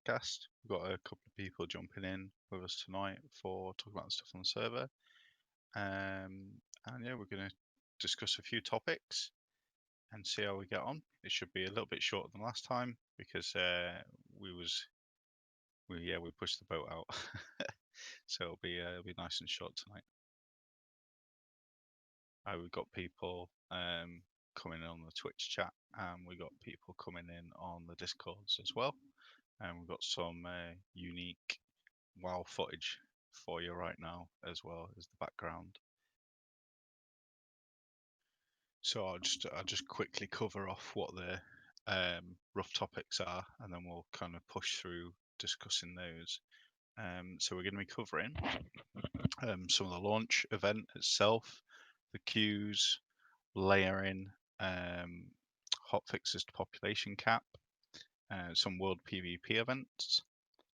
podcast. We've got a couple of people jumping in with us tonight for talking about stuff on the server. And yeah, we're going to discuss a few topics and see how we get on. It should be a little bit shorter than last time because we pushed the boat out, so it'll be nice and short tonight. We've got people coming in on the Twitch chat, and we've got people coming in on the Discords as well, and we've got some unique WoW footage for you right now as well as the background. So I'll just quickly cover off what the rough topics are, and then we'll kind of push through discussing those. So we're going to be covering some of the launch event itself, the queues, layering, hotfixes to population cap, some world PvP events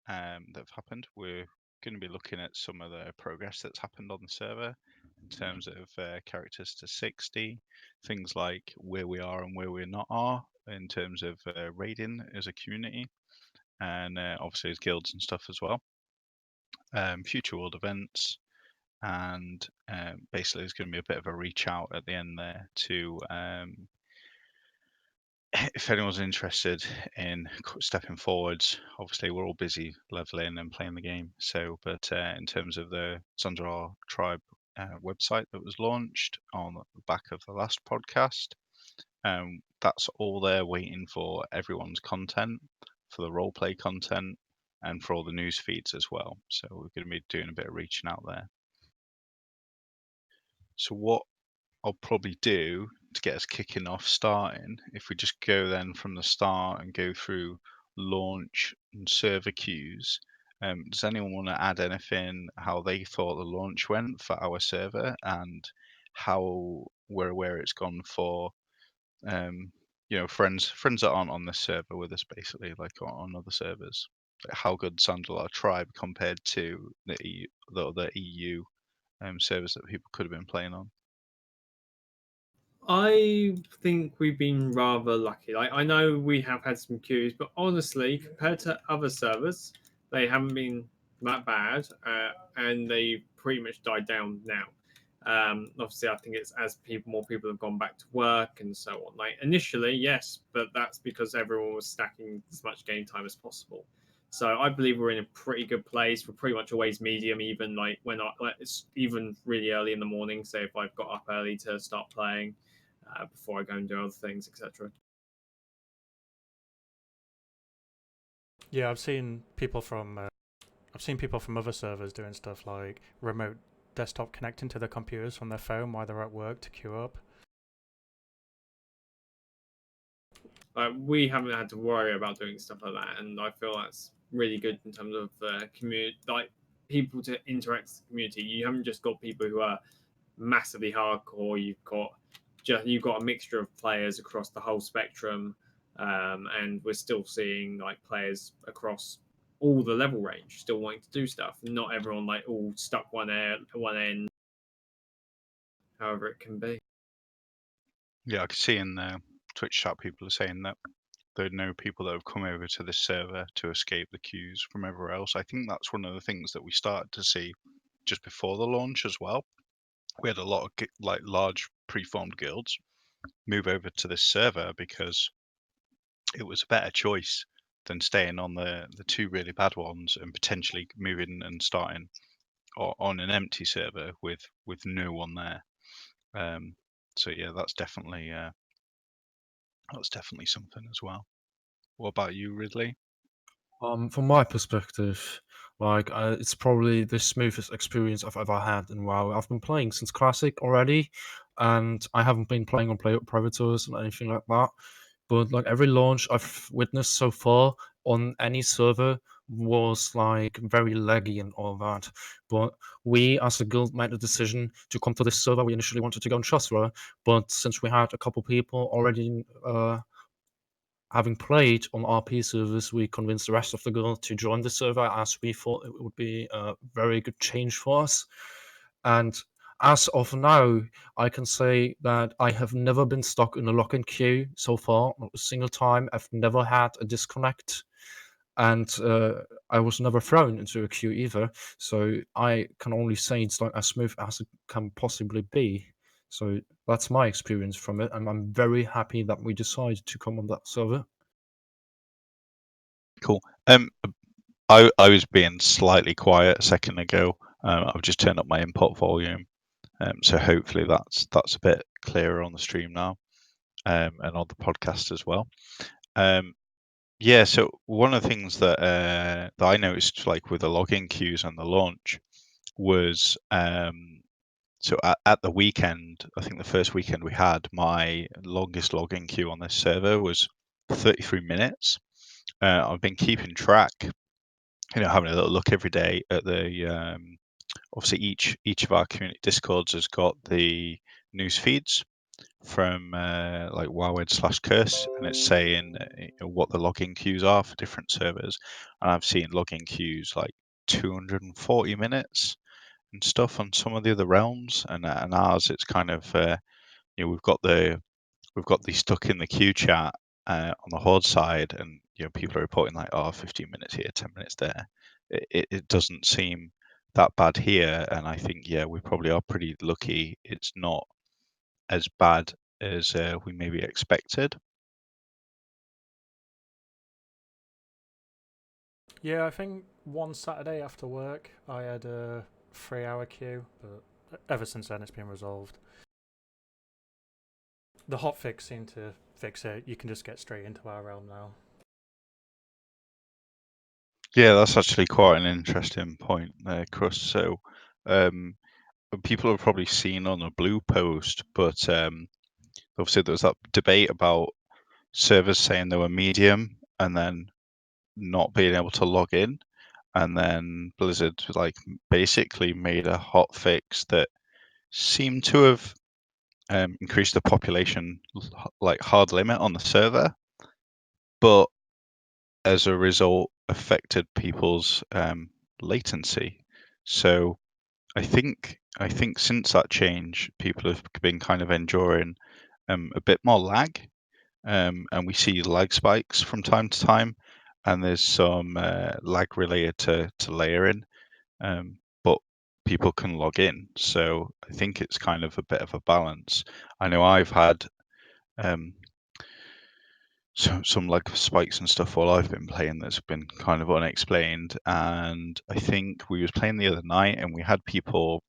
that have happened. We're going to be looking at some of the progress that's happened on the server in terms of characters to 60, things like where we are and where we're not are in terms of raiding as a community, and obviously as guilds and stuff as well. Future world events, and basically there's going to be a bit of a reach out at the end there to if anyone's interested in stepping forwards. Obviously we're all busy leveling and playing the game, but in terms of the Zandalar tribe website that was launched on the back of the last podcast, that's all there waiting for everyone's content, for the roleplay content, and for all the news feeds as well. So we're going to be doing a bit of reaching out there. So what I'll probably do to get us kicking off starting, if we just go then from the start and go through launch and server queues, does anyone want to add anything how they thought the launch went for our server and how we're aware it's gone for friends that aren't on this server with us, basically, like on other servers? Like how good Zandalar tribe compared to the other EU servers that people could have been playing on? I think we've been rather lucky. Like, I know we have had some queues, but honestly, compared to other servers, they haven't been that bad, and they pretty much died down now. Obviously, I think it's as more people have gone back to work and so on. Like initially, yes, but that's because everyone was stacking as much game time as possible. So I believe we're in a pretty good place. We're pretty much always medium, even like when it's even really early in the morning. Say if I've got up early to start playing before I go and do other things, etc. Yeah, I've seen people from other servers doing stuff like remote desktop connecting to their computers from their phone while they're at work to queue up. We haven't had to worry about doing stuff like that, and I feel that's really good in terms of community, like people to interact with the community. You haven't just got people who are massively hardcore. You've got a mixture of players across the whole spectrum, and we're still seeing like players across all the level range still wanting to do stuff. Not everyone like all stuck one end. However, it can be. Yeah, I can see in the Twitch chat people are saying that there are no people that have come over to this server to escape the queues from everywhere else. I think that's one of the things that we started to see just before the launch as well. We had a lot of large preformed guilds move over to this server because it was a better choice than staying on the two really bad ones and potentially moving and starting on an empty server with no one there. So yeah, that's definitely something as well. What about you, Ridley? From my perspective, it's probably the smoothest experience I've ever had in WoW. I've been playing since Classic already, and I haven't been playing on private tours and anything like that. But like every launch I've witnessed so far on any server was like very laggy and all that. But we as a guild made the decision to come to this server. We initially wanted to go on Chasra, but since we had a couple people already having played on RP servers, we convinced the rest of the guild to join the server as we thought it would be a very good change for us. And as of now, I can say that I have never been stuck in a lock-in queue so far, not a single time. I've never had a disconnect. and I was never thrown into a queue either. So I can only say it's like as smooth as it can possibly be. So that's my experience from it, and I'm very happy that we decided to come on that server. Cool. I was being slightly quiet a second ago. I've just turned up my input volume, so hopefully that's a bit clearer on the stream now, and on the podcast as well. Yeah, so one of the things that I noticed, like with the login queues and the launch, was so at the weekend, I think the first weekend we had, my longest login queue on this server was 33 minutes. I've been keeping track, having a little look every day at the obviously each of our community discords has got the news feeds from like wowed/curse, and it's saying what the login queues are for different servers, and I've seen login queues like 240 minutes and stuff on some of the other realms, and ours it's kind of we've got the stuck in the queue chat on the horde side, and people are reporting like 15 minutes here, 10 minutes there. It doesn't seem that bad here, and I think we probably are pretty lucky it's not as bad as we maybe expected. Yeah, I think one Saturday after work I had a 3-hour queue, but ever since then it's been resolved. The hotfix seemed to fix it. You can just get straight into our realm now. Yeah, that's actually quite an interesting point there, Chris. So people have probably seen on a blue post, but obviously there was that debate about servers saying they were medium and then not being able to log in, and then Blizzard like basically made a hot fix that seemed to have increased the population like hard limit on the server, but as a result affected people's latency. So I think since that change, people have been kind of enduring a bit more lag, and we see lag spikes from time to time, and there's some lag related to layering, but people can log in. So I think it's kind of a bit of a balance. I know I've had um, some lag spikes and stuff while I've been playing that's been kind of unexplained, and I think we was playing the other night and we had people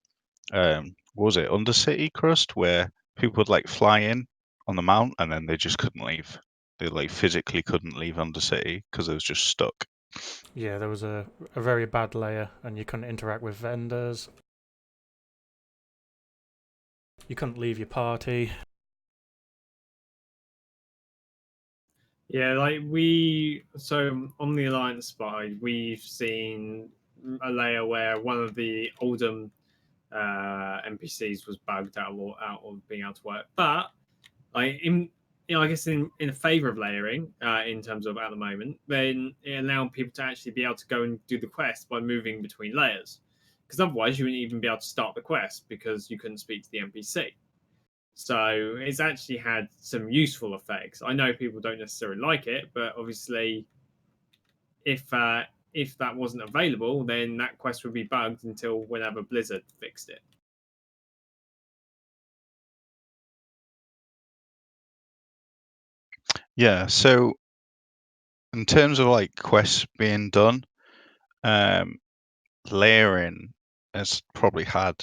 what was it, Undercity Crust, where people would like fly in on the mount and then they just couldn't leave. They like physically couldn't leave Undercity because it was just stuck. Yeah, there was a very bad layer, and you couldn't interact with vendors. You couldn't leave your party. Yeah, so on the Alliance side, we've seen a layer where one of the Oldham NPCs was bugged out of being able to work. But like I guess in favor of layering, in terms of at the moment, then it allowed people to actually be able to go and do the quest by moving between layers. Because otherwise, you wouldn't even be able to start the quest because you couldn't speak to the NPC. So it's actually had some useful effects. I know people don't necessarily like it, but obviously, if that wasn't available, then that quest would be bugged until whenever Blizzard fixed it. Yeah, so in terms of like quests being done, um, layering has probably had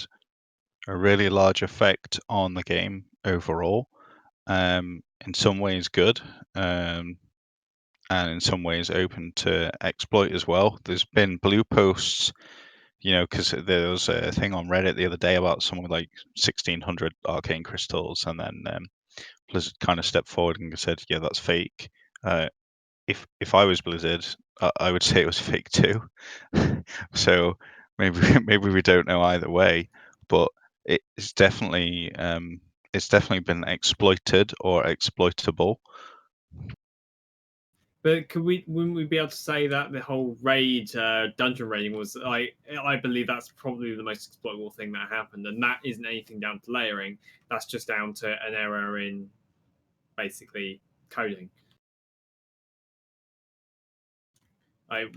a really large effect on the game overall. In some ways good, and in some ways open to exploit as well. There's been blue posts, because there was a thing on Reddit the other day about someone with like 1,600 arcane crystals, and then Blizzard kind of stepped forward and said, "Yeah, that's fake." Uh, if I was Blizzard, I would say it was fake too. So maybe maybe we don't know either way, but it's definitely been exploited or exploitable. But wouldn't we be able to say that the whole dungeon raiding was I believe that's probably the most exploitable thing that happened, and that isn't anything down to layering. That's just down to an error in basically coding. Like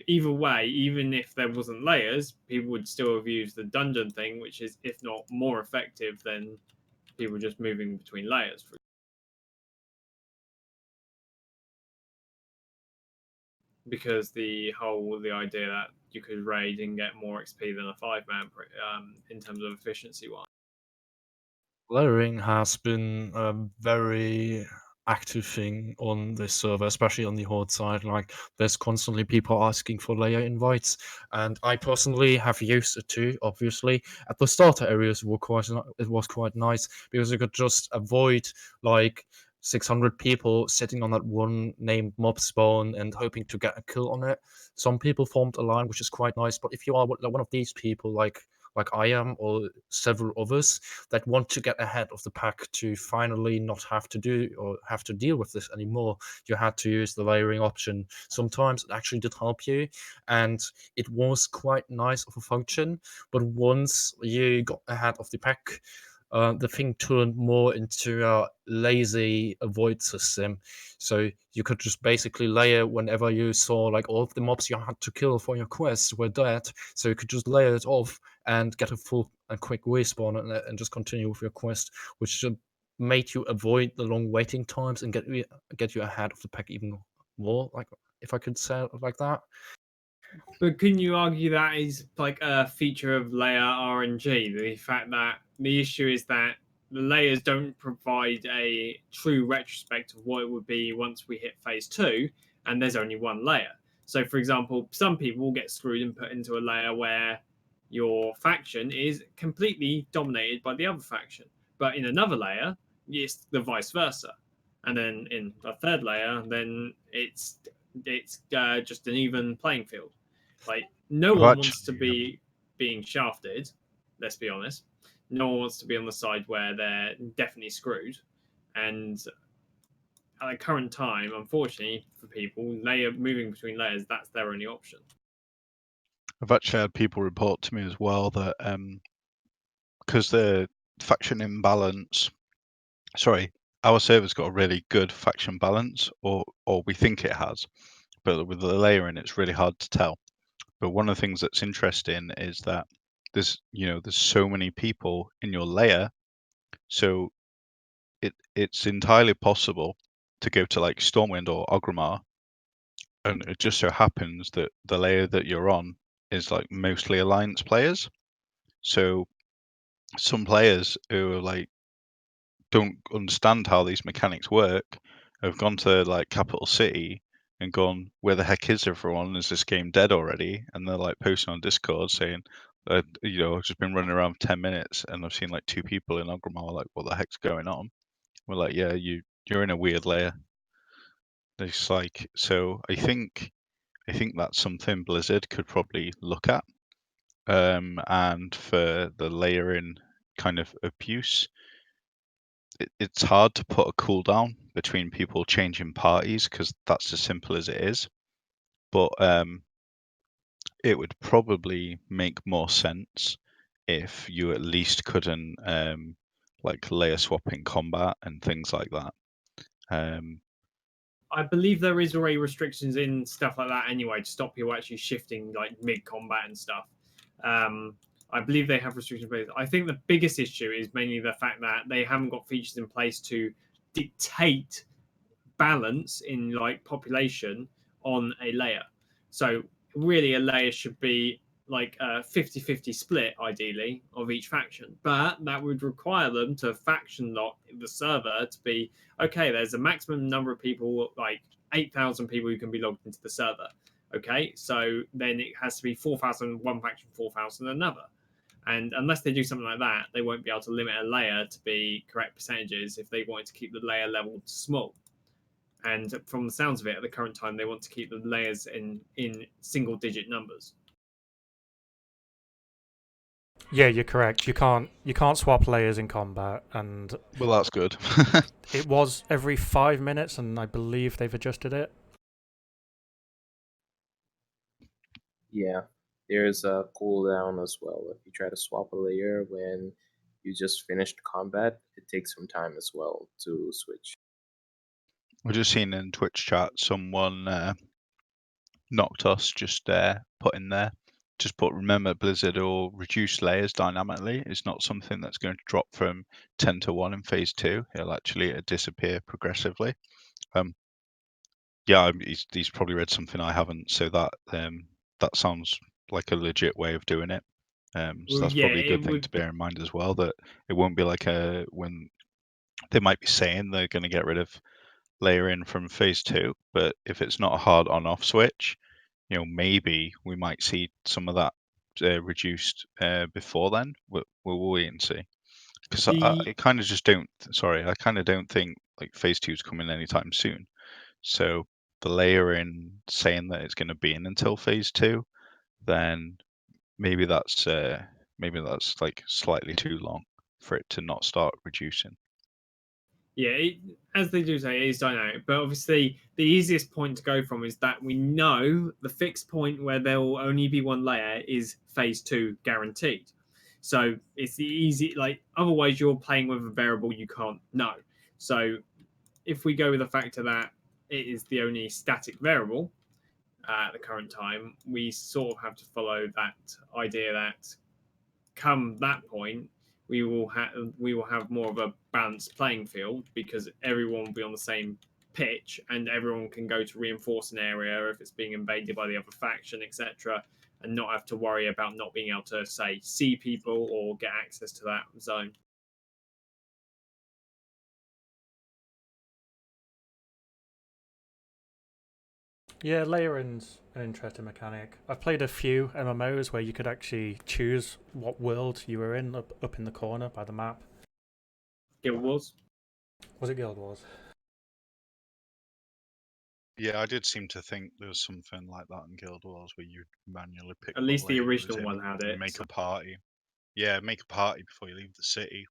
either way, even if there wasn't layers, people would still have used the dungeon thing, which is if not more effective than people just moving between layers. Because the idea that you could raid and get more XP than a 5-man in terms of efficiency wise. Layering has been a very active thing on this server, especially on the Horde side. Like, there's constantly people asking for layer invites, and I personally have used it too. Obviously, at the starter areas, it was quite nice because you could just avoid like 600 people sitting on that one named mob spawn and hoping to get a kill on it. Some people formed a line, which is quite nice. But if you are one of these people, like I am, or several others that want to get ahead of the pack to finally not have to do or have to deal with this anymore, you had to use the layering option. Sometimes it actually did help you, and it was quite nice of a function. But once you got ahead of the pack, the thing turned more into a lazy avoid system. So you could just basically layer whenever you saw like all of the mobs you had to kill for your quest were dead. So you could just layer it off and get a full and quick respawn and just continue with your quest, which should make you avoid the long waiting times and get you ahead of the pack even more. Like, if I could say it like that. But couldn't you argue that is like a feature of layer RNG? The fact that the issue is that the layers don't provide a true retrospect of what it would be once we hit phase 2, and there's only one layer. So, for example, some people will get screwed and put into a layer where your faction is completely dominated by the other faction. But in another layer, it's the vice versa. And then in a third layer, then it's just an even playing field. Like no I've one wants to actually, be being shafted. Let's be honest. No one wants to be on the side where they're definitely screwed. And at the current time, unfortunately for people, moving between layers, that's their only option. I've actually had people report to me as well that because the faction imbalance, sorry, our server's got a really good faction balance, or we think it has, but with the layering, it's really hard to tell. But one of the things that's interesting is that there's so many people in your layer, so it's entirely possible to go to like Stormwind or Orgrimmar, and it just so happens that the layer that you're on is like mostly alliance players. So some players who are like don't understand how these mechanics work have gone to like Capital City and gone, where the heck is everyone? Is this game dead already? And they're like posting on Discord saying, I've just been running around for 10 minutes and I've seen like 2 people in Orgrimmar, like, what the heck's going on? We're like, yeah, you're in a weird layer. It's like, so I think that's something Blizzard could probably look at. And for the layering kind of abuse, it's hard to put a cooldown between people changing parties because that's as simple as it is. But it would probably make more sense if you at least couldn't like layer swap in combat and things like that. I believe there is already restrictions in stuff like that anyway to stop people actually shifting like mid combat and stuff. I believe they have restrictions in place. I think the biggest issue is mainly the fact that they haven't got features in place to dictate balance in like population on a layer. So really a layer should be like a 50-50 split ideally of each faction, but that would require them to faction lock the server to be okay, there's a maximum number of people, like 8,000 people who can be logged into the server. Okay, so then it has to be 4,000 one faction, 4,000 another. And unless they do something like that, they won't be able to limit a layer to be correct percentages if they wanted to keep the layer level small. And from the sounds of it, at the current time, they want to keep the layers in single-digit numbers. Yeah, you're correct. You can't swap layers in combat, and well, that's good. it was every 5 minutes, and I believe they've adjusted it. Yeah, there's a cooldown as well. If you try to swap a layer when you just finished combat, it takes some time as well to switch. We're just seeing in Twitch chat someone Noctos just put in there. Just put, remember, Blizzard will reduce layers dynamically. It's not something that's going to drop from 10 to 1 in phase 2. It'll actually disappear progressively. Yeah, he's probably read something I haven't, so that sounds like a legit way of doing it. So Well, that's yeah, probably a it good thing would. to bear in mind as well, that it won't be like when they might be saying they're going to get rid of layering from phase 2, but if it's not a hard on-off switch, maybe we might see some of that reduced before then. We'll wait and see. Because I kind of just don't. Sorry, I kind of don't think like phase 2 is coming anytime soon. So the layering saying that it's going to be in until phase 2, then maybe that's like slightly too long for it to not start reducing. Yeah, as they do say, it is dynamic. But obviously, the easiest point to go from is that we know the fixed point where there will only be one layer is phase 2 guaranteed. So it's the easy, like, otherwise you're playing with a variable you can't know. So if we go with the factor that it is the only static variable at the current time, we sort of have to follow that idea that come that point, we will have more of a balanced playing field because everyone will be on the same pitch and everyone can go to reinforce an area if it's being invaded by the other faction, etc., and not have to worry about not being able to say see people or get access to that zone. Yeah, layering's an interesting mechanic. I've played a few MMOs where you could actually choose what world you were in up in the corner by the map. Guild Wars. Was it Guild Wars? Yeah, I did seem to think there was something like that in Guild Wars where you manually pick At what least the layer it was original in one had and it. make a party. Yeah, make a party before you leave the city.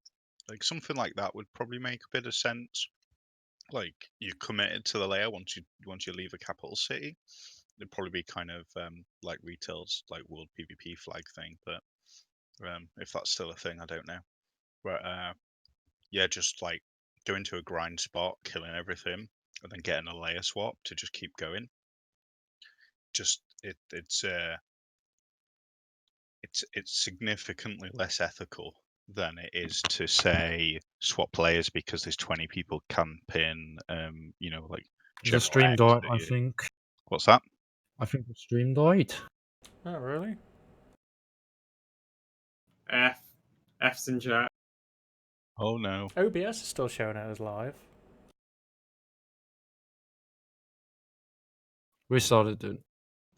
Like something like that would probably make a bit of sense. Like you're committed to the layer once you leave a capital city. It'd probably be kind of like Retail's like World PvP flag thing, but if that's still a thing, I don't know. But yeah, just like going to a grind spot, killing everything, and then getting a layer swap to just keep going. Just it's significantly less ethical than it is to say swap layers because there's 20 people camping, like The General stream X. died, I think. What's that? I think the stream died. Oh, really? F's in chat. Oh no. OBS is still showing it as live. We started it.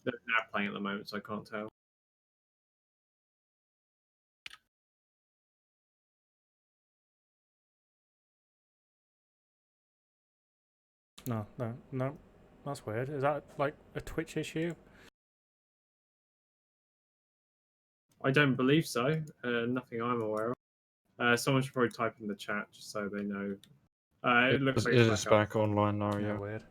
They're now playing at the moment, so I can't tell. No. That's weird. Is that like a Twitch issue? I don't believe so. Nothing I'm aware of. Someone should probably type in the chat just so they know. It looks like It it's is back up. back online now, Yeah, yeah. weird.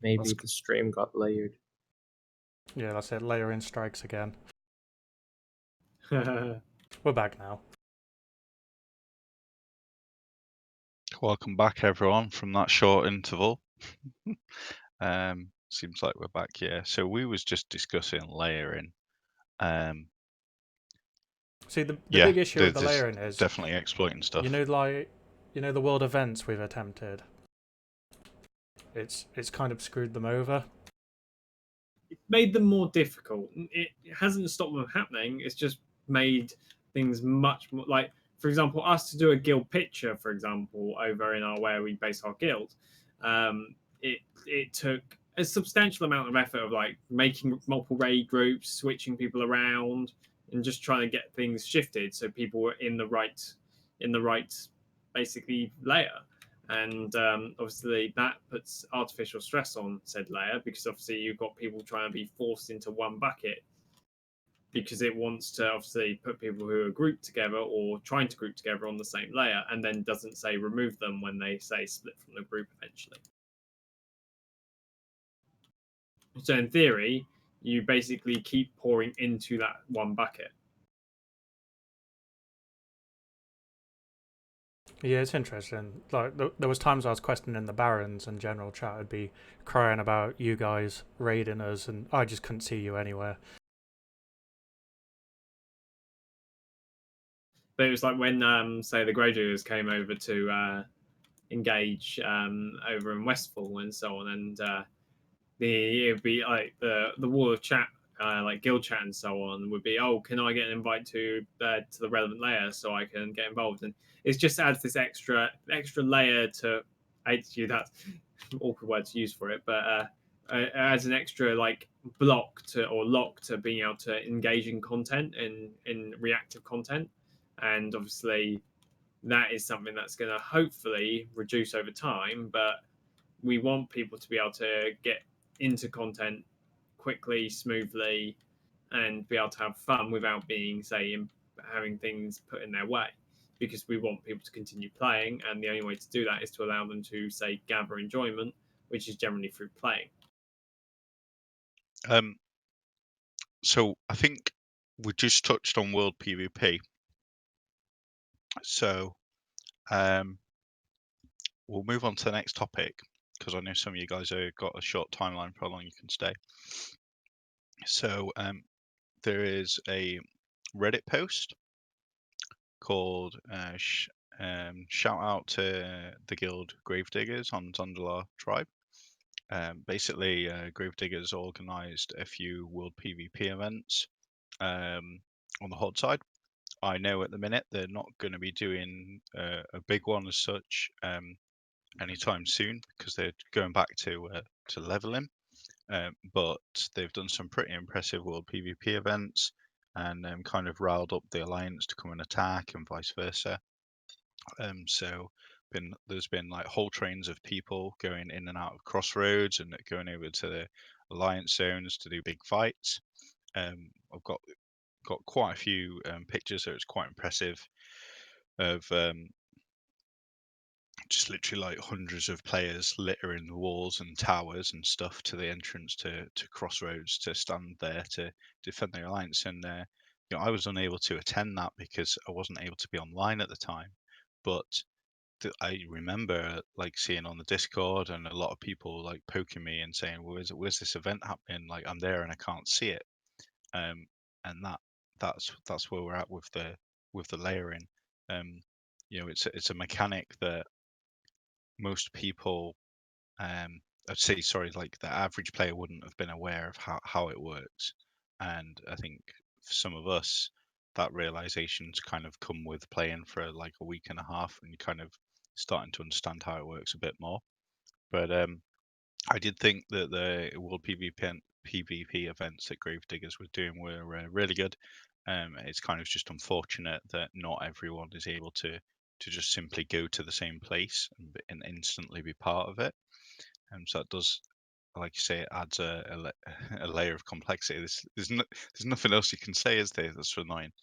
Maybe the stream got layered. Yeah, that's it. Layering strikes again. We're back now. Welcome back, everyone, from that short interval. Seems like we're back here. So we was just discussing layering. See, the Yeah, big issue with the there's layering is, definitely exploiting stuff. the world events we've attempted. It's kind of screwed them over. It made them more difficult. It hasn't stopped them happening. It's just made things much more like, for example, us to do a guild picture, for example, over in our where we base our guild. It took a substantial amount of effort of like making multiple raid groups, switching people around, and just trying to get things shifted so people were in the right basically layer. And obviously that puts artificial stress on said layer because obviously you've got people trying to be forced into one bucket because it wants to obviously put people who are grouped together or trying to group together on the same layer and then doesn't say remove them when they say split from the group eventually. So in theory, you basically keep pouring into that one bucket. Yeah, it's interesting. Like there was times I was questioning the barons and general chat would be crying about you guys raiding us, and I just couldn't see you anywhere. But it was like when, say, the Greyjoys came over to engage over in Westfall and so on, and it'd be like the wall of chat, like guild chat and so on, would be, oh, can I get an invite to the relevant layer so I can get involved? And it just adds this extra layer to. I hate to use that awkward word to use for it, but it adds an extra like block to or lock to being able to engage in content in reactive content, and obviously that is something that's going to hopefully reduce over time, but we want people to be able to get into content quickly, smoothly, and be able to have fun without being, say, having things put in their way. Because we want people to continue playing, and the only way to do that is to allow them to, say, gather enjoyment, which is generally through playing. Um, so I think we just touched on world PvP. So we'll move on to the next topic because I know some of you guys have got a short timeline for how long you can stay. So there is a Reddit post called "Shout Out to the Guild Gravediggers on Zandalar Tribe." Basically, Gravediggers organised a few World PvP events on the hot side. I know at the minute they're not going to be doing a big one as such anytime soon because they're going back to leveling. But they've done some pretty impressive World PvP events and kind of riled up the Alliance to come and attack and vice versa. So there's been like whole trains of people going in and out of crossroads and going over to the Alliance zones to do big fights. I've got quite a few pictures, so it's quite impressive of just literally like hundreds of players littering the walls and towers and stuff to the entrance to Crossroads to stand there to defend the alliance. And I was unable to attend that because I wasn't able to be online at the time. But I remember like seeing on the Discord and a lot of people like poking me and saying, well, where's this event happening? Like I'm there and I can't see it. And that's where we're at with the layering. Um, it's a mechanic that most people, I'd say, sorry, like the average player wouldn't have been aware of how it works. And I think for some of us, that realization's kind of come with playing for like a week and a half and kind of starting to understand how it works a bit more. But I did think that the World PvP events that Gravediggers was doing were really good. It's kind of just unfortunate that not everyone is able to just simply go to the same place and instantly be part of it. So that does, like you say, it adds a layer of complexity. There's nothing else you can say, is there? That's annoying.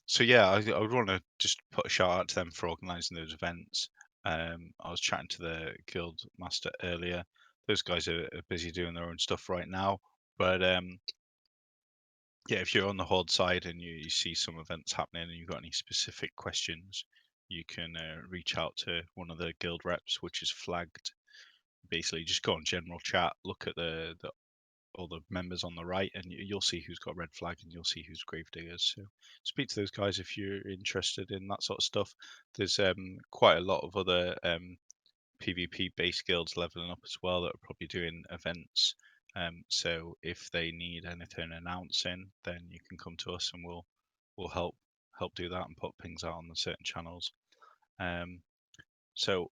So yeah, I would want to just put a shout out to them for organising those events. I was chatting to the guild master earlier. Those guys are busy doing their own stuff right now, but yeah, if you're on the Horde side and you see some events happening and you've got any specific questions, you can reach out to one of the guild reps, which is flagged. Basically, just go on general chat, look at the all the members on the right, and you'll see who's got red flag and you'll see who's gravediggers. So speak to those guys if you're interested in that sort of stuff. There's quite a lot of other PvP based guilds leveling up as well that are probably doing events. So if they need anything announcing, then you can come to us and we'll help do that and put things out on the certain channels. So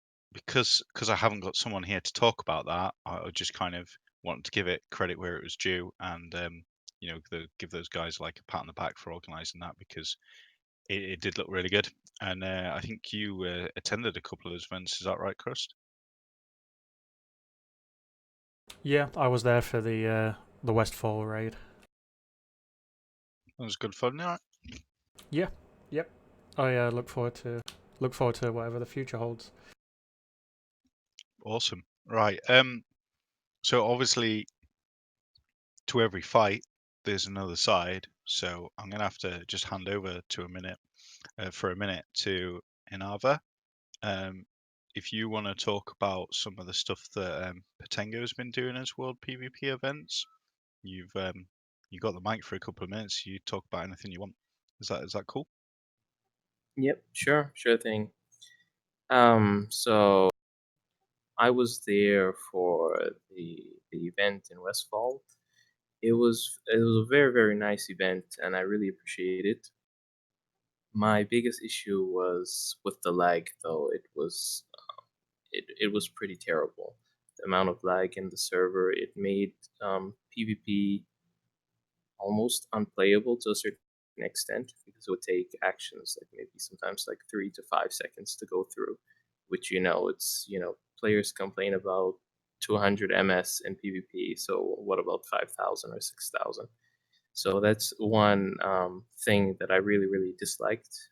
because I haven't got someone here to talk about that, I just kind of wanted to give it credit where it was due, and give those guys like a pat on the back for organising that because it did look really good. And I think you attended a couple of those events. Is that right, Crust? Yeah, I was there for the Westfall raid. That was good fun, yeah. Yeah, yep. I look forward to whatever the future holds. Awesome. Right. So obviously, to every fight, there's another side. So I'm gonna have to just hand over to for a minute to in Ava. Um, if you want to talk about some of the stuff that Potengo's been doing as World PvP events, you got the mic for a couple of minutes. You talk about anything you want. Is that cool? Yep, sure thing. So I was there for the event in Westfall. It was a very nice event, and I really appreciate it. My biggest issue was with the lag, though. It was pretty terrible. The amount of lag in the server, it made PvP almost unplayable to a certain extent because it would take actions like maybe sometimes like 3 to 5 seconds to go through, which players complain about 200 ms in PvP. So what about 5,000 or 6,000? So that's one thing that I really disliked,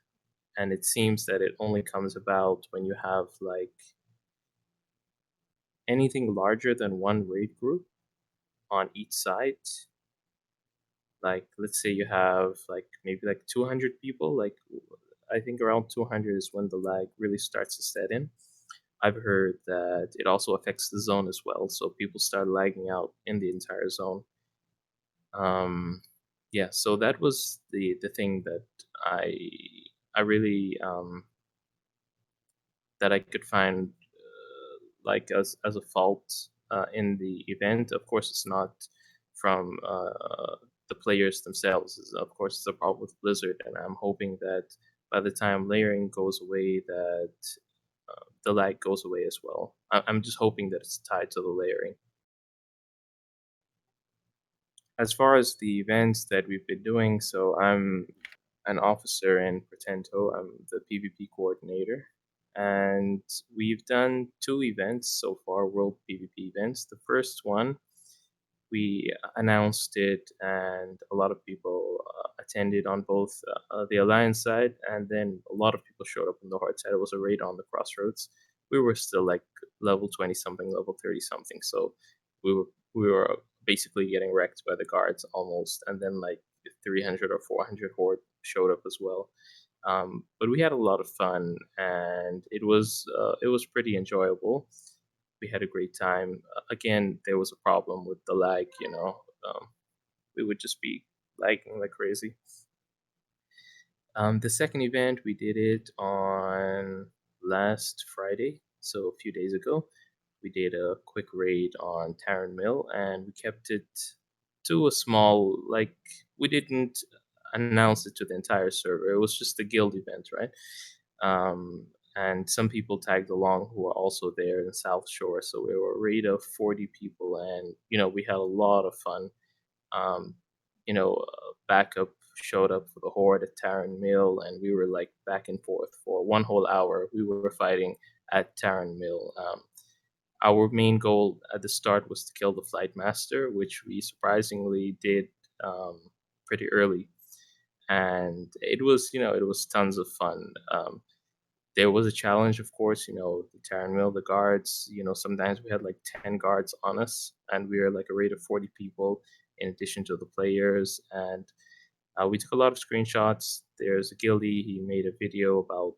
and it seems that it only comes about when you have like anything larger than one raid group on each side. Like let's say you have like maybe like 200 people, like I think around 200 is when the lag really starts to set in. I've heard that it also affects the zone as well, so people start lagging out in the entire zone. um yeah, so that was the thing that i I really that I could find like as a fault in the event. Of course, it's not from the players themselves. Of course, it's a problem with Blizzard, and I'm hoping that by the time layering goes away, that the lag goes away as well. I'm just hoping that it's tied to the layering. As far as the events that we've been doing, so I'm an officer in Pretento. I'm the PvP coordinator. And we've done 2 events so far, World PvP events. The first one, we announced it, and a lot of people attended on both the Alliance side, and then a lot of people showed up on the Horde side. It was a raid on the Crossroads. We were still like level 20 something, level 30 something, so we were basically getting wrecked by the guards almost, and then like 300 or 400 Horde showed up as well. But we had a lot of fun, and it was pretty enjoyable. We had a great time. Again, there was a problem with the lag. We would just be lagging like crazy. The second event, we did it on last Friday, so a few days ago. We did a quick raid on Taryn Mill, and we kept it to a small, like, we didn't announce it to the entire server. It was just a guild event, right? And some people tagged along who were also there in South Shore. So we were a raid of 40 people, and we had a lot of fun. Um, Backup showed up for the Horde at Taryn Mill, and we were like back and forth for one whole hour. We were fighting at Taryn Mill. Our main goal at the start was to kill the Flight Master, which we surprisingly did pretty early, and it was tons of fun. There was a challenge, of course. The Terran Mill, the guards. Sometimes we had like 10 guards on us, and we were like a raid of 40 people in addition to the players. And we took a lot of screenshots. There's a guildie. He made a video about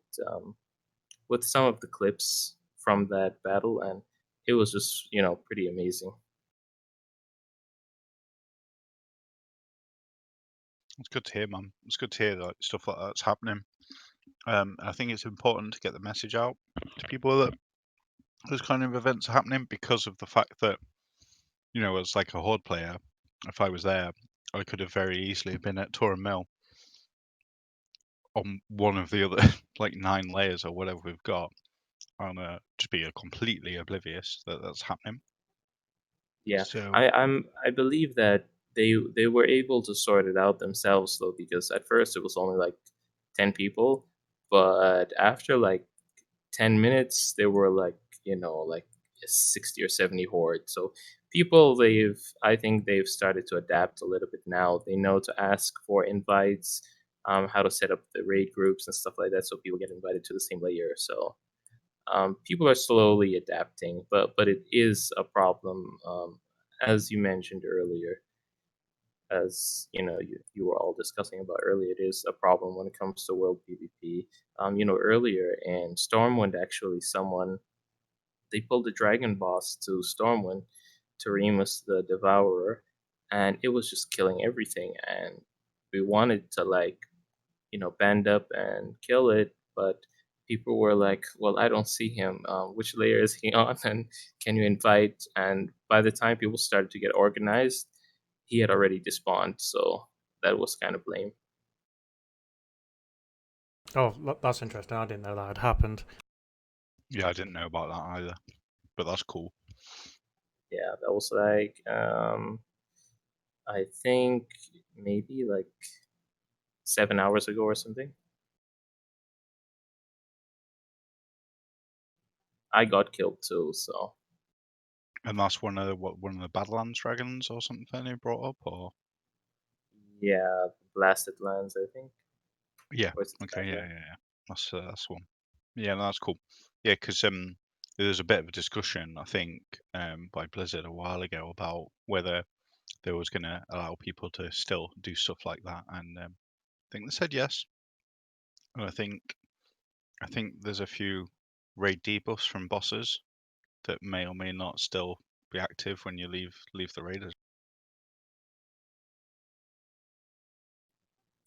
with some of the clips from that battle, and it was just pretty amazing. It's good to hear, man. It's good to hear that stuff like that's happening. I think it's important to get the message out to people that those kind of events are happening because of the fact that, as like a Horde player, if I was there, I could have very easily been at Turin Mill on one of the other like 9 layers or whatever we've got, and just be completely oblivious that that's happening. Yeah, So I believe that they were able to sort it out themselves though, because at first it was only like 10 people, but after like 10 minutes there were like like 60 or 70 Horde. So people, I think they've started to adapt a little bit now. They know to ask for invites, how to set up the raid groups and stuff like that, so people get invited to the same layer. So people are slowly adapting, but it is a problem, as you mentioned earlier. as you were all discussing about earlier, it is a problem when it comes to world PvP. Earlier in Stormwind, actually, someone they pulled the dragon boss to Stormwind, to Remus the Devourer, and it was just killing everything. And we wanted to band up and kill it, but people were like, "Well, I don't see him. Which layer is he on? And can you invite?" And by the time people started to get organized, he had already despawned. So that was kind of lame. Oh, that's interesting. I didn't know that had happened. Yeah, I didn't know about that either, but that's cool. Yeah, that was I think maybe like 7 hours ago or something. I got killed too, so And that's one of the Badlands dragons or something he brought up, or yeah, Blasted Lands, I think. yeah, Or is it okay, Badlands? yeah. That's one. Yeah, no, that's cool. Yeah, because there was a bit of a discussion, I think, by Blizzard a while ago about whether they was going to allow people to still do stuff like that, and I think they said yes. And I think there's a few raid debuffs from bosses that may or may not still be active when you leave the raid.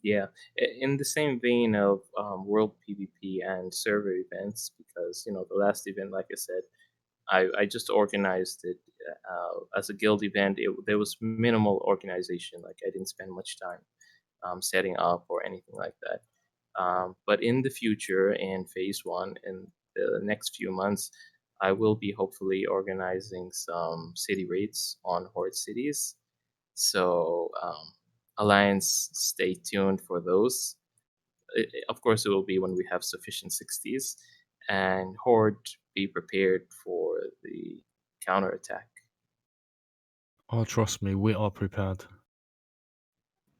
Yeah, in the same vein of world PvP and server events, because the last event, like I said, I just organized it as a guild event. There was minimal organization. Like I didn't spend much time setting up or anything like that. But in the future, in phase one, in the next few months, I will be hopefully organizing some city raids on horde cities. So Alliance, stay tuned for those. Of course, it will be when we have sufficient 60s, and Horde, be prepared for the counterattack. Oh, trust me, we are prepared.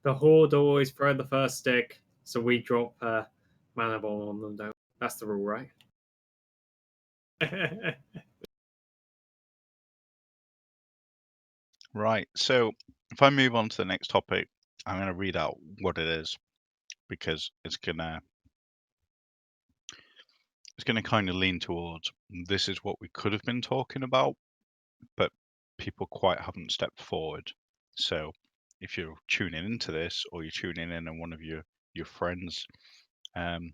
The Horde always throw the first stick, so we drop mana bomb on them. Don't. That's the rule, right? Right. So if I move on to the next topic, I'm going to read out what it is because it's gonna kind of lean towards this is what we could have been talking about, but people quite haven't stepped forward. So if you're tuning into this or you're tuning in and one of your friends um,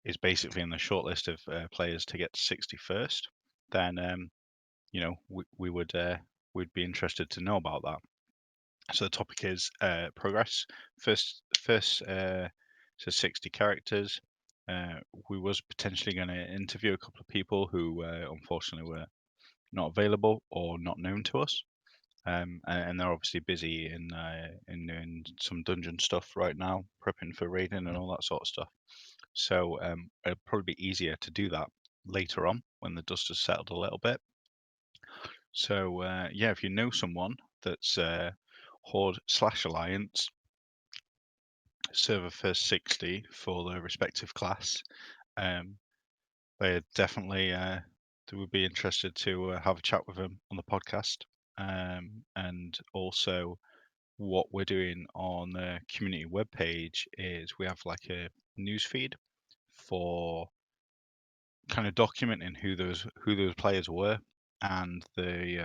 is basically in the shortlist of players to get to 61st, then we would we'd be interested to know about that. So the topic is progress. First, so 60 characters. We was potentially going to interview a couple of people who unfortunately were not available or not known to us. And they're obviously busy in doing some dungeon stuff right now, prepping for raiding and all that sort of stuff. So it'll probably be easier to do that later on when the dust has settled a little bit. So yeah, if you know someone that's Horde/Alliance, server first 60 for the respective class, they definitely they would be interested to have a chat with them on the podcast. And also, what we're doing on the community webpage is we have like a news feed for kind of documenting who those players were and the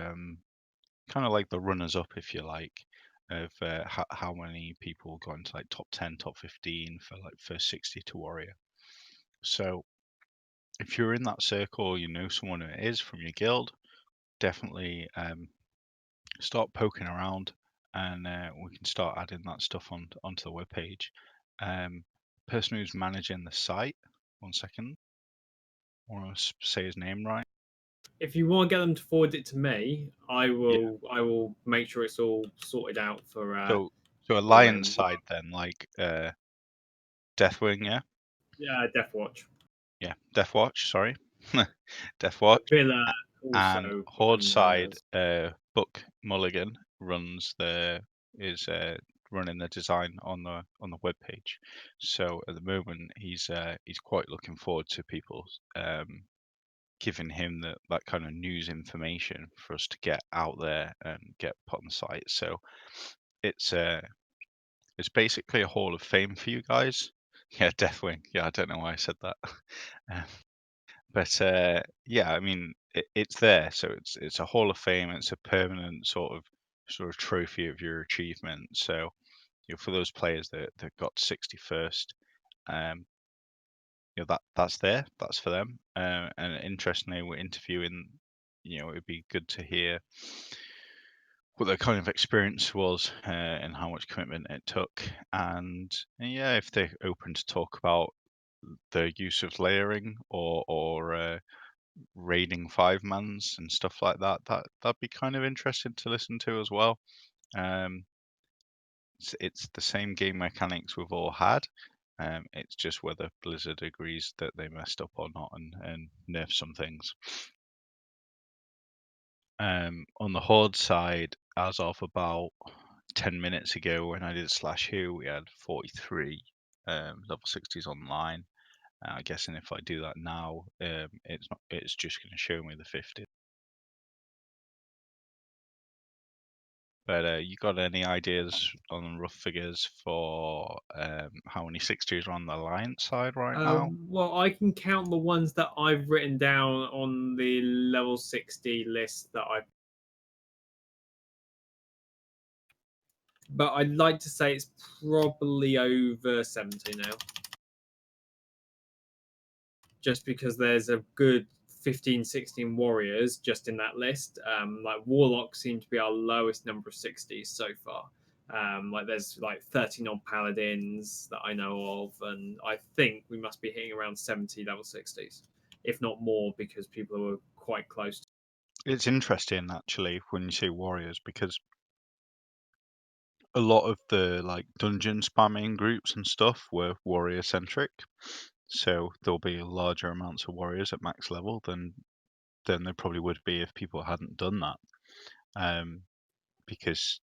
kind of like the runners up, if you like, of how many people got into like top 10, top 15 for like first 60 to warrior. So if you're in that circle, or you know someone who is from your guild, definitely start poking around, and we can start adding that stuff onto the webpage. Person who's managing the site, one second, I want to say his name right. If you want to get them to forward it to me, I Yeah. will. I will make sure it's all sorted out So for Alliance when. side then, like Deathwing, yeah, Yeah, Death Watch. yeah, Deathwatch, sorry, Deathwatch, Villa and also Horde run there. side, Buck Mulligan is running the design on the web page. So at the moment, he's quite looking forward to people giving him that kind of news information for us to get out there and get put on the site. So it's basically a Hall of Fame for you guys. Yeah, Deathwing. Yeah, I don't know why I said that. Um, but yeah, I mean, it's there, so it's a Hall of Fame. It's a permanent sort of trophy of your achievement. So, for those players that got 61st, um, that's there. That's for them. And interestingly, we're interviewing. It'd be good to hear what their kind of experience was, and how much commitment it took, and yeah, if they're open to talk about the use of layering or raiding five mans and stuff like that. That'd be kind of interesting to listen to as well. Um, it's the same game mechanics we've all had. It's just whether Blizzard agrees that they messed up or not and nerf some things. On the Horde side, as of about 10 minutes ago when I did /who, we had 43 level 60s online. I'm guessing if I do that now, it's just going to show me the 50. But you got any ideas on rough figures for how many 60s are on the Alliance side right now? Well, I can count the ones that I've written down on the level 60 list that I. But I'd like to say it's probably over 70 now. Just because there's a good 15, 16 warriors just in that list. Like Warlocks seem to be our lowest number of 60s so far. Like there's like 13 odd paladins that I know of, and I think we must be hitting around 70 level 60s, if not more, because people are quite close. It's interesting actually when you say warriors, because a lot of the like dungeon spamming groups and stuff were warrior centric. So there'll be larger amounts of warriors at max level than there probably would be if people hadn't done that. Because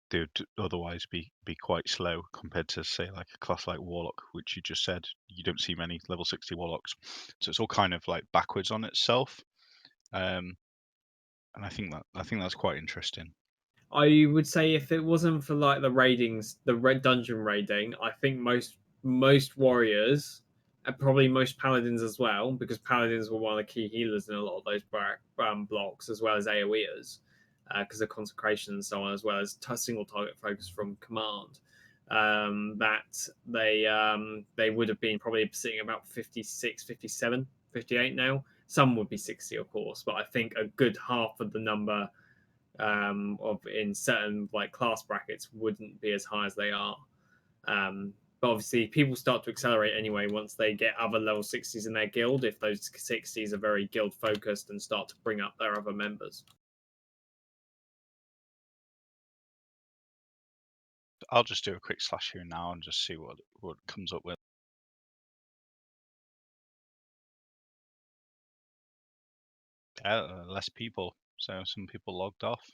they would otherwise be quite slow compared to say like a class like Warlock, which you just said you don't see many level 60 Warlocks. So it's all kind of like backwards on itself. And I think that's quite interesting. I would say if it wasn't for like the raidings, the red dungeon raiding, I think most warriors and probably most paladins as well, because paladins were one of the key healers in a lot of those blocks, as well as AoEers, because of consecration and so on, as well as single target focus from command. That they would have been probably sitting about 56, 57, 58 now. Some would be 60, of course, but I think a good half of the number of in certain like class brackets wouldn't be as high as they are. But obviously, people start to accelerate anyway once they get other level 60s in their guild, if those 60s are very guild focused and start to bring up their other members. I'll just do a quick /who now and just see what comes up with. Less people, so some people logged off.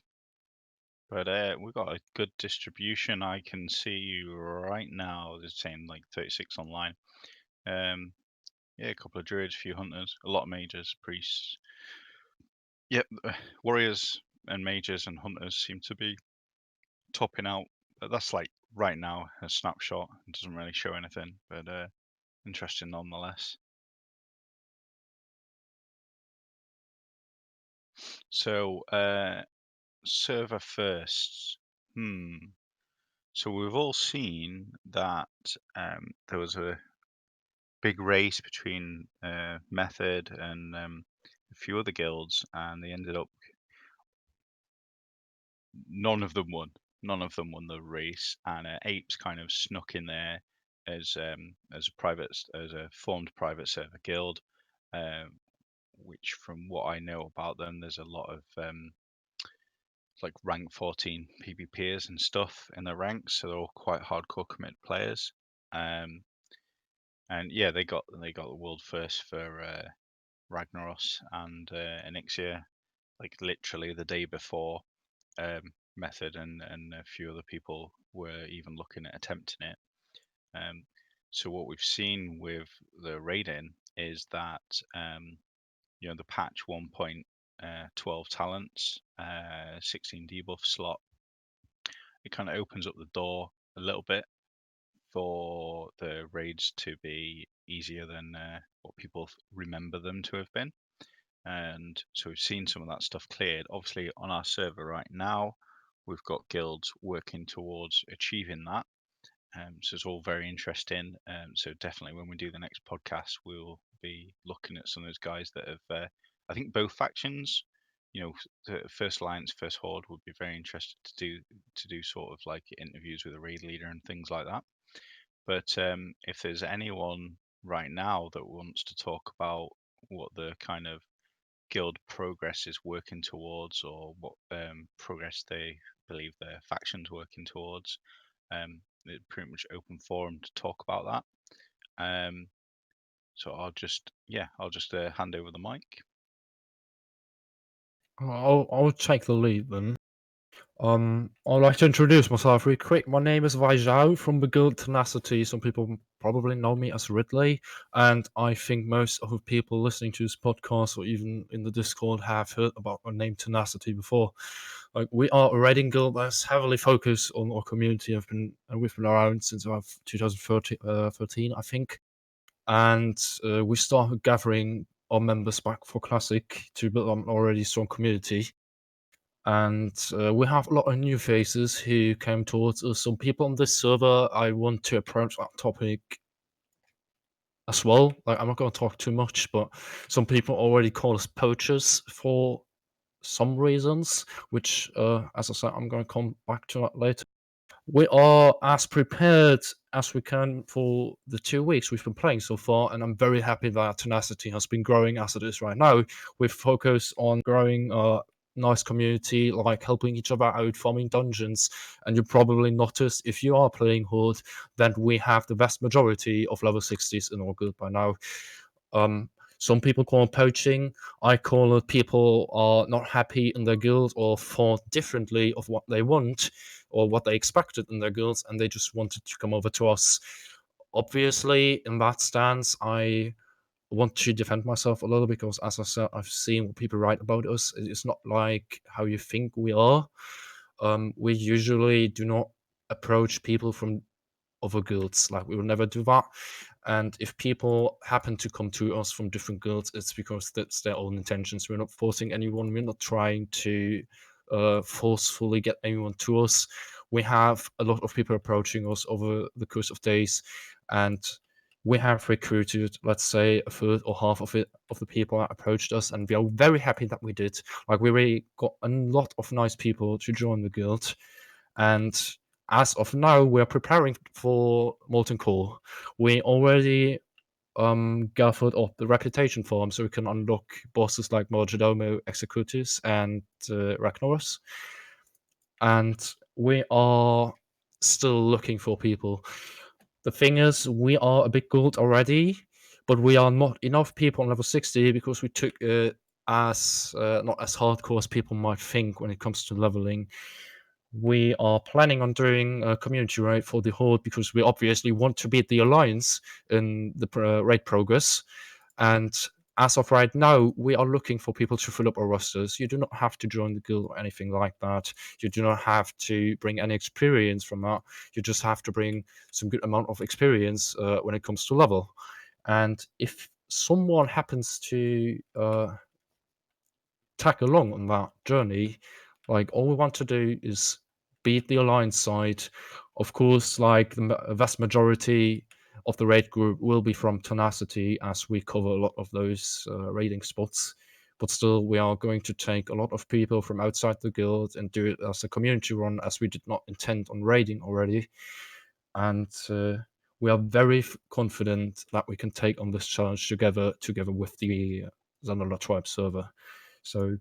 But we've got a good distribution. I can see right now it's saying like 36 online. Yeah, a couple of druids, a few hunters, a lot of mages, priests. Yep, warriors and mages and hunters seem to be topping out. But that's like right now a snapshot. It doesn't really show anything, but interesting nonetheless. So server first. So we've all seen that there was a big race between Method and a few other guilds, and they ended up none of them won. None of them won the race, and Apes kind of snuck in there as a formed private server guild, which from what I know about them, there's a lot of like rank 14 PvPers and stuff in their ranks, so they're all quite hardcore commit players. And yeah, they got the world first for Ragnaros and Onyxia, like literally the day before Method and a few other people were even looking at attempting it. So what we've seen with the raiding is that the patch 1.12 talents, 16 debuff slot it kind of opens up the door a little bit for the raids to be easier than what people remember them to have been. And so we've seen some of that stuff cleared. Obviously, on our server right now, we've got guilds working towards achieving that. So it's all very interesting. So definitely, when we do the next podcast, we'll be looking at some of those guys that have. I think both factions, the First Alliance, First Horde, would be very interested to do sort of like interviews with a raid leader and things like that. But if there's anyone right now that wants to talk about what the kind of guild progress is working towards, or what progress they believe their faction's working towards, it's pretty much open forum to talk about that. So I'll just hand over the mic. I'll take the lead then. I'd like to introduce myself real quick. My name is Wai Zhao from the Guild Tenacity. Some people probably know me as Ridley, and I think most of the people listening to this podcast or even in the Discord have heard about my name Tenacity before. Like, we are a raiding guild that's heavily focused on our community. We've been around since about 2013, I think, and we started gathering our members back for Classic to build an already strong community. And we have a lot of new faces who came towards us. Some people on this server, I want to approach that topic as well. Like, I'm not going to talk too much, but some people already call us poachers for some reasons, which, as I said, I'm going to come back to that later. We are as prepared as we can for the 2 weeks we've been playing so far, and I'm very happy that Tenacity has been growing as it is right now. We've focused on growing a nice community, like helping each other out, farming dungeons, and you probably noticed if you are playing Horde that we have the vast majority of level 60s in our guild by now. Some people call it poaching. I call it people are not happy in their guild or thought differently of what they want or what they expected in their guilds, and they just wanted to come over to us. Obviously, in that stance, I want to defend myself a little because, as I said, I've seen what people write about us. It's not like how you think we are. We usually do not approach people from other guilds. Like, we will never do that. And if people happen to come to us from different guilds, it's because that's their own intentions. We're not forcing anyone. We're not trying to forcefully get anyone to us. We have a lot of people approaching us over the course of days, and we have recruited, let's say, a third or half of the people that approached us, and we are very happy that we did. Like, we really got a lot of nice people to join the guild, and as of now, we're preparing for Molten Core. We already gathered up the reputation farm so we can unlock bosses like Morgidomo, Executus, and Ragnaros. And we are still looking for people. The thing is, we are a big guild already, but we are not enough people on level 60 because we took it as not as hardcore as people might think when it comes to leveling. We are planning on doing a community raid for the Horde because we obviously want to beat the Alliance in the raid progress. And as of right now, we are looking for people to fill up our rosters. You do not have to join the guild or anything like that. You do not have to bring any experience from that. You just have to bring some good amount of experience when it comes to level. And if someone happens to tag along on that journey, like, all we want to do is beat the Alliance side. Of course, like, the vast majority of the raid group will be from Tenacity, as we cover a lot of those raiding spots. But still, we are going to take a lot of people from outside the guild and do it as a community run, as we did not intend on raiding already. And we are very confident that we can take on this challenge together with the Zandalar tribe server. So,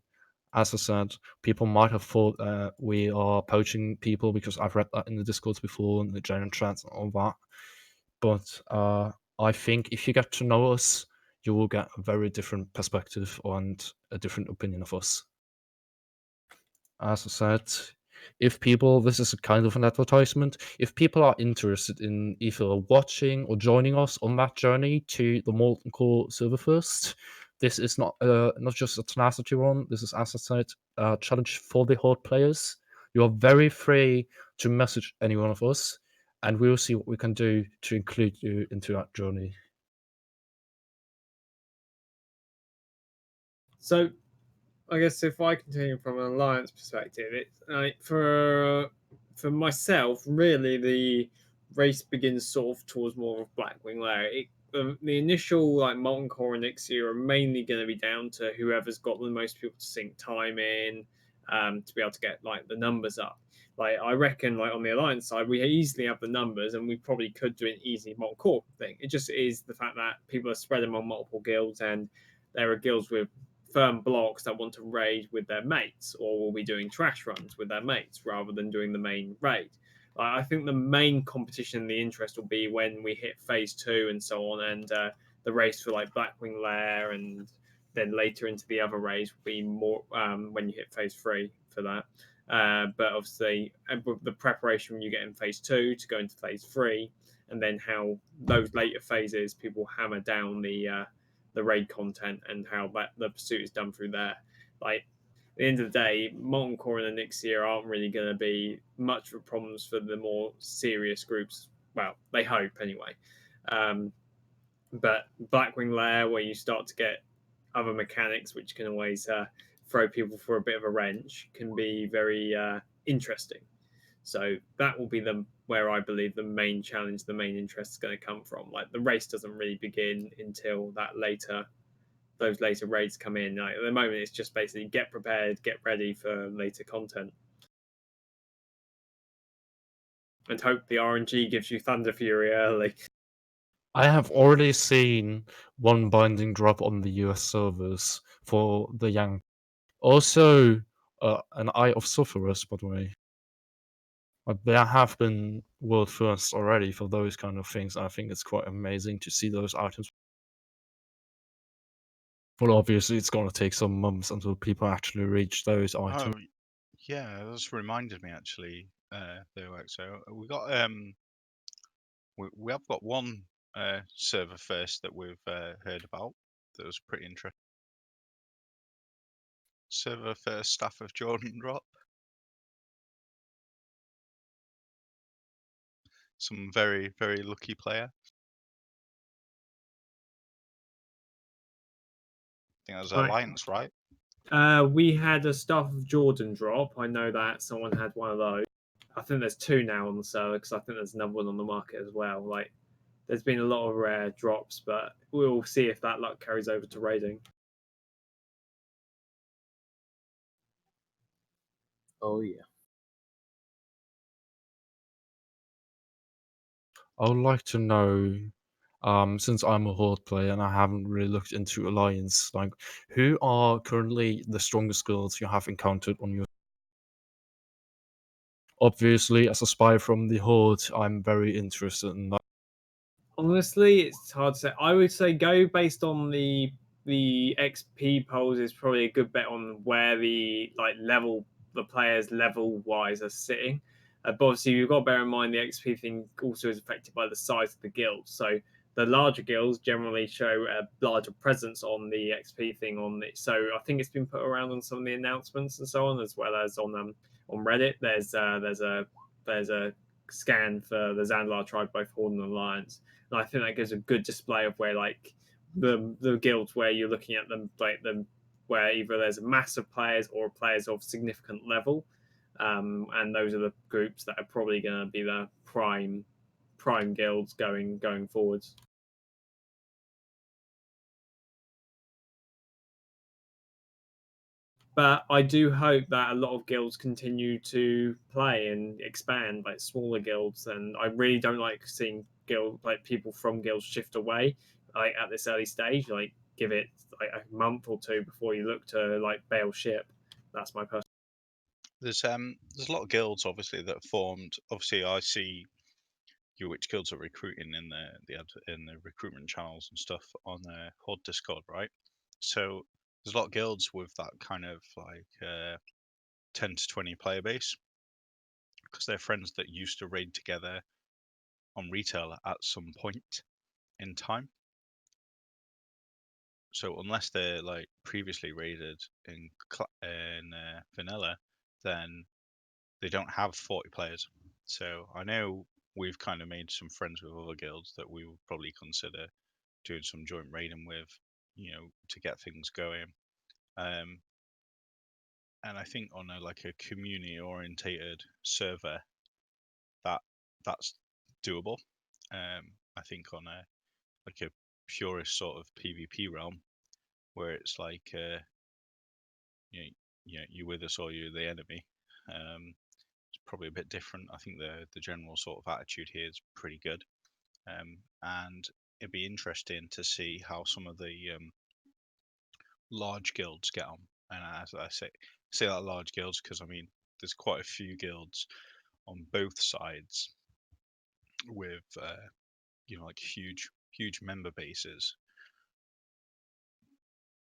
as I said, people might have thought we are poaching people because I've read that in the Discords before and the general chats and all that. But I think if you get to know us, you will get a very different perspective and a different opinion of us. As I said, if people, this is a kind of an advertisement, if people are interested in either watching or joining us on that journey to the Molten Core server first, this is not just a Tenacity run, this is, as I said, a challenge for the Horde players. You are very free to message any one of us, and we'll see what we can do to include you into that journey. So I guess if I continue from an alliance perspective, it's like for myself, really the race begins sort of towards more of Blackwing Lair. The initial like Molten Core and Elixir are mainly going to be down to whoever's got the most people to sink time in, to be able to get like the numbers up. Like I reckon, like on the alliance side, we easily have the numbers, and we probably could do an easy Molten Core thing. It just is the fact that people are spread among multiple guilds, and there are guilds with firm blocks that want to raid with their mates, or will be doing trash runs with their mates rather than doing the main raid. I think the main competition and the interest will be when we hit phase 2 and so on, and the race for like Blackwing Lair, and then later into the other raids will be more when you hit phase 3 for that. But obviously, the preparation you get in phase 2 to go into phase 3, and then how those later phases people hammer down the raid content and how the pursuit is done through there. Like at the end of the day, Molten Core and Elixir aren't really going to be much of problems for the more serious groups. Well, they hope anyway. But Blackwing Lair, where you start to get other mechanics which can always throw people for a bit of a wrench, can be very interesting. So that will be where I believe the main challenge, the main interest is going to come from. Like the race doesn't really begin until those later raids come in. Like, at the moment, it's just basically get prepared, get ready for later content, and hope the RNG gives you Thunder Fury early. I have already seen one binding drop on the US servers for the Yang. Also, an Eye of Sulphurus, by the way. There have been world firsts already for those kind of things. I think it's quite amazing to see those items. But obviously, it's going to take some months until people actually reach those items. Oh, yeah, that's reminded me actually. There, so we have got one server first that we've heard about that was pretty interesting. Server first Staff of Jordan drop. Some very, very lucky player. I think that was Right. Alliance, right? We had a Staff of Jordan drop. I know that someone had one of those. I think there's 2 now on the server because I think there's another one on the market as well. Like, there's been a lot of rare drops, but we'll see if that luck carries over to raiding. Oh yeah. I would like to know, since I'm a Horde player and I haven't really looked into Alliance, like, who are currently the strongest guilds you have encountered on your... Obviously, as a spy from the Horde, I'm very interested in that. Honestly, it's hard to say. I would say go based on the XP polls is probably a good bet on where the players level wise are sitting. But obviously, you've got to bear in mind the XP thing also is affected by the size of the guild. So the larger guilds generally show a larger presence on the XP thing on it. So I think it's been put around on some of the announcements and so on, as well as on Reddit. There's a scan for the Zandalar tribe, both Horde and Alliance. And I think that gives a good display of where like the guilds where you're looking at them like them where either there's a mass of players or players of significant level, and those are the groups that are probably going to be the prime guilds going forwards. But I do hope that a lot of guilds continue to play and expand, like smaller guilds. And I really don't like seeing people from guilds shift away, like at this early stage. Like give it like a month or 2 before you look to like bail ship. That's my personal. There's a lot of guilds obviously that formed. Obviously, I see you which guilds are recruiting in the recruitment channels and stuff on Horde Discord, right? So there's a lot of guilds with that kind of like 10 to 20 player base because they're friends that used to raid together on retail at some point in time. So unless they're like previously raided in vanilla, then they don't have 40 players. So I know we've kind of made some friends with other guilds that we would probably consider doing some joint raiding with, to get things going. And I think on a community orientated server, that's doable. I think on a purist sort of PvP realm, where it's like you you with us or you're the enemy. It's probably a bit different. I think the general sort of attitude here is pretty good, and it'd be interesting to see how some of the large guilds get on. And as I say that large guilds because I mean there's quite a few guilds on both sides with like huge member bases,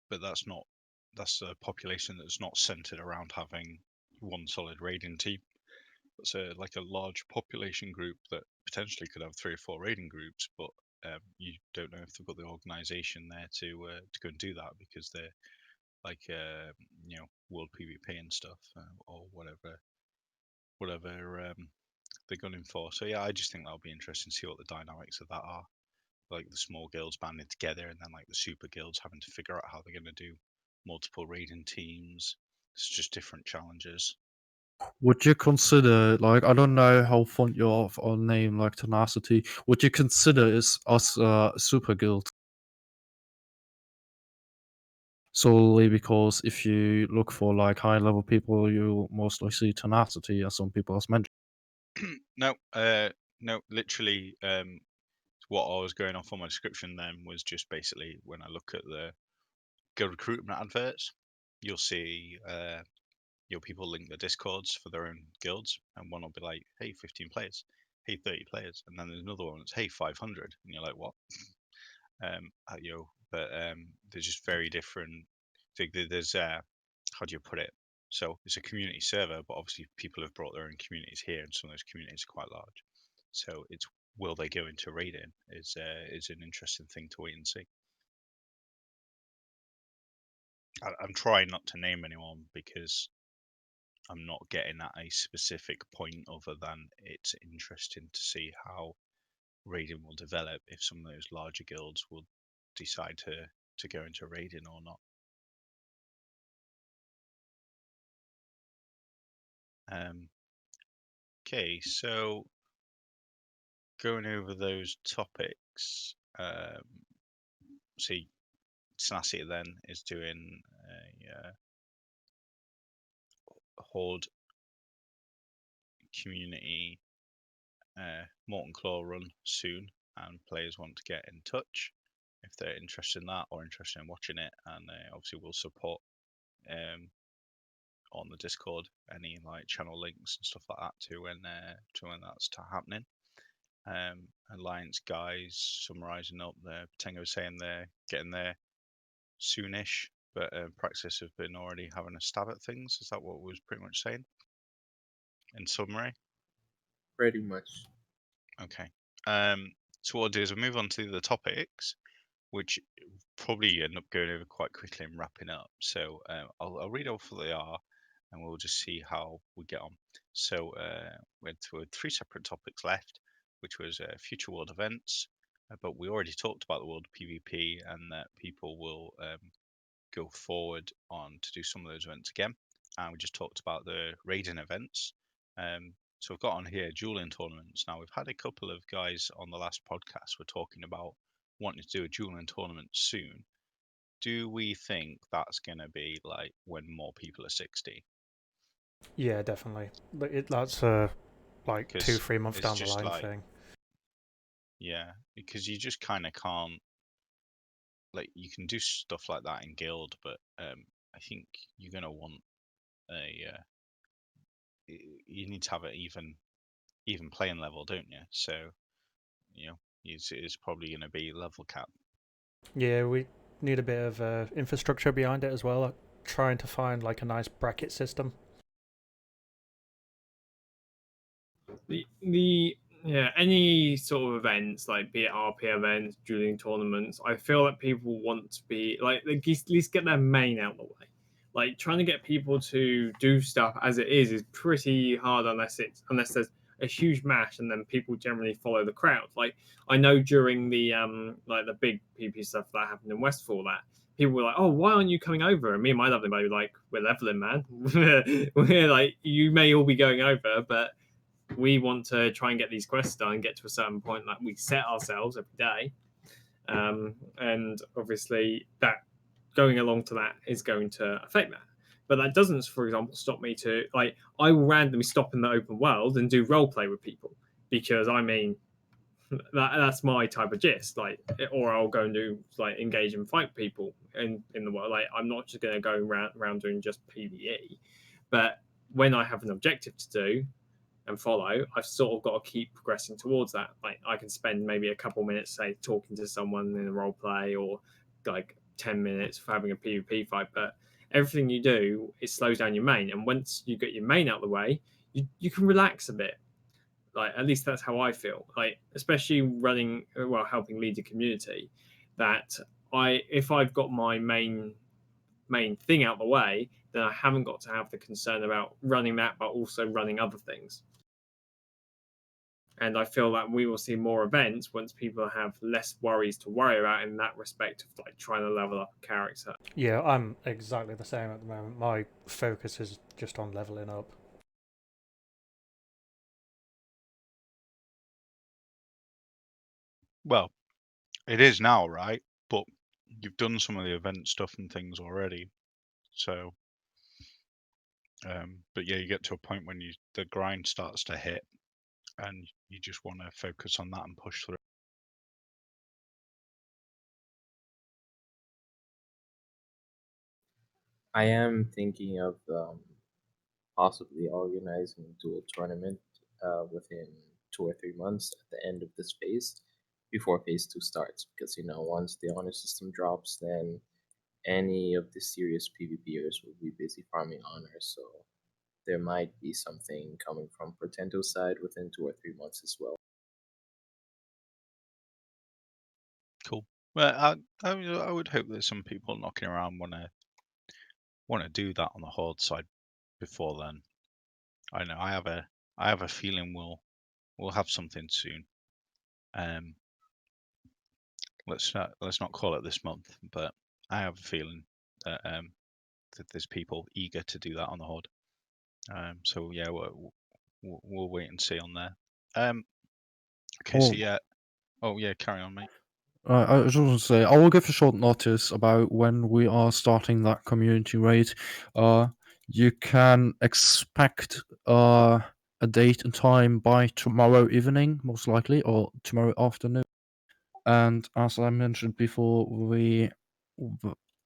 but that's a population that's not centered around having one solid raiding team. It's like a large population group that potentially could have 3 or 4 raiding groups, but you don't know if they've got the organisation there to go and do that because they're like world PvP and stuff or whatever they're gunning for. So yeah, I just think that'll be interesting to see what the dynamics of that are. Like the small guilds banding together, and then like the super guilds having to figure out how they're going to do multiple raiding teams. It's just different challenges. Would you consider, like, I don't know how fond you're of a name like Tenacity, would you consider us a super guild? Solely because if you look for like high level people, you mostly see Tenacity, as some people have mentioned. No, literally, what I was going off on my description then was just basically when I look at the guild recruitment adverts, you'll see people link their discords for their own guilds, and one will be like, hey, 15 players, hey, 30 players, and then there's another one that's hey, 500, and you're like, what? But they're just very different. There's how do you put it? So it's a community server, but obviously people have brought their own communities here, and some of those communities are quite large. So it's will they go into raiding is an interesting thing to wait and see. I'm trying not to name anyone because I'm not getting at a specific point other than it's interesting to see how raiding will develop if some of those larger guilds will decide to go into raiding or not. Okay, so going over those topics, see, Tenacity then is doing a Horde community Molten Claw run soon, and players want to get in touch if they're interested in that or interested in watching it, and obviously we'll support on the Discord any like channel links and stuff like that to when that's happening. Alliance guys summarising up there. Tengo was saying they're getting there soonish, but Praxis have been already having a stab at things. Is that what we was pretty much saying? In summary? Pretty much. Okay. So what I'll do is we'll move on to the topics, which probably end up going over quite quickly and wrapping up. So I'll read off what they are, and we'll just see how we get on. So we had 3 separate topics left, which was future world events, but we already talked about the world PvP and that people will go forward on to do some of those events again. And we just talked about the raiding events. So we've got on here dueling tournaments. Now we've had a couple of guys on the last podcast were talking about wanting to do a dueling tournament soon. Do we think that's going to be like when more people are 60? Yeah, definitely. That's like 2-3 months down the line thing. Yeah, because you just kind of can't. Like you can do stuff like that in guild, but I think you're gonna want a. You need to have an even playing level, don't you? So, it's probably going to be level cap. Yeah, we need a bit of infrastructure behind it as well. Like trying to find like a nice bracket system. Any sort of events like be it RP events, dueling tournaments, I feel that people want to be like at least get their main out of the way. like trying to get people to do stuff as it is pretty hard unless there's a huge mash and then people generally follow the crowd. Like I know during the like the big PP stuff that happened in Westfall, that people were like, "Oh, why aren't you coming over?" And me and my lovely buddy were like, "We're leveling, man. We're like, you may all be going over, but we want to try and get these quests done and get to a certain point like we set ourselves every day." And obviously that going along to that is going to affect that. But that doesn't, for example, stop me to like I will randomly stop in the open world and do role play with people because I mean that's my type of gist. Like, or I'll go and do like engage and fight people in the world. Like, I'm not just going to go around doing just PVE, but when I have an objective to do and follow, I've sort of got to keep progressing towards that. Like, I can spend maybe a couple minutes, say, talking to someone in a role play, or like 10 minutes for having a PvP fight, but everything you do, it slows down your main. And once you get your main out of the way, you can relax a bit. Like, at least that's how I feel. Like, especially running, well, helping lead a community, that if I've got my main thing out the way, then I haven't got to have the concern about running that, but also running other things. And I feel that we will see more events once people have less worries to worry about in that respect of like trying to level up a character. Yeah, I'm exactly the same at the moment. My focus is just on leveling up. Well, it is now, right? But you've done some of the event stuff and things already, so. But yeah, you get to a point when the grind starts to hit, and you just want to focus on that and push through. I am thinking of possibly organizing a dual tournament within 2 or 3 months at the end of this phase before phase 2 starts, because once the honor system drops, then any of the serious PvPers will be busy farming honor, so there might be something coming from Portento's side within 2 or 3 months as well. Cool. Well, I would hope that some people knocking around want to do that on the Horde side before then. I know I have a feeling we'll have something soon. Let's not call it this month, but I have a feeling that that there's people eager to do that on the Horde. So yeah, we'll wait and see on there. Okay, so Oh, yeah. Oh yeah, carry on, mate. I just want to say, I will give a short notice about when we are starting that community raid. You can expect a date and time by tomorrow evening, most likely, or tomorrow afternoon. And as I mentioned before,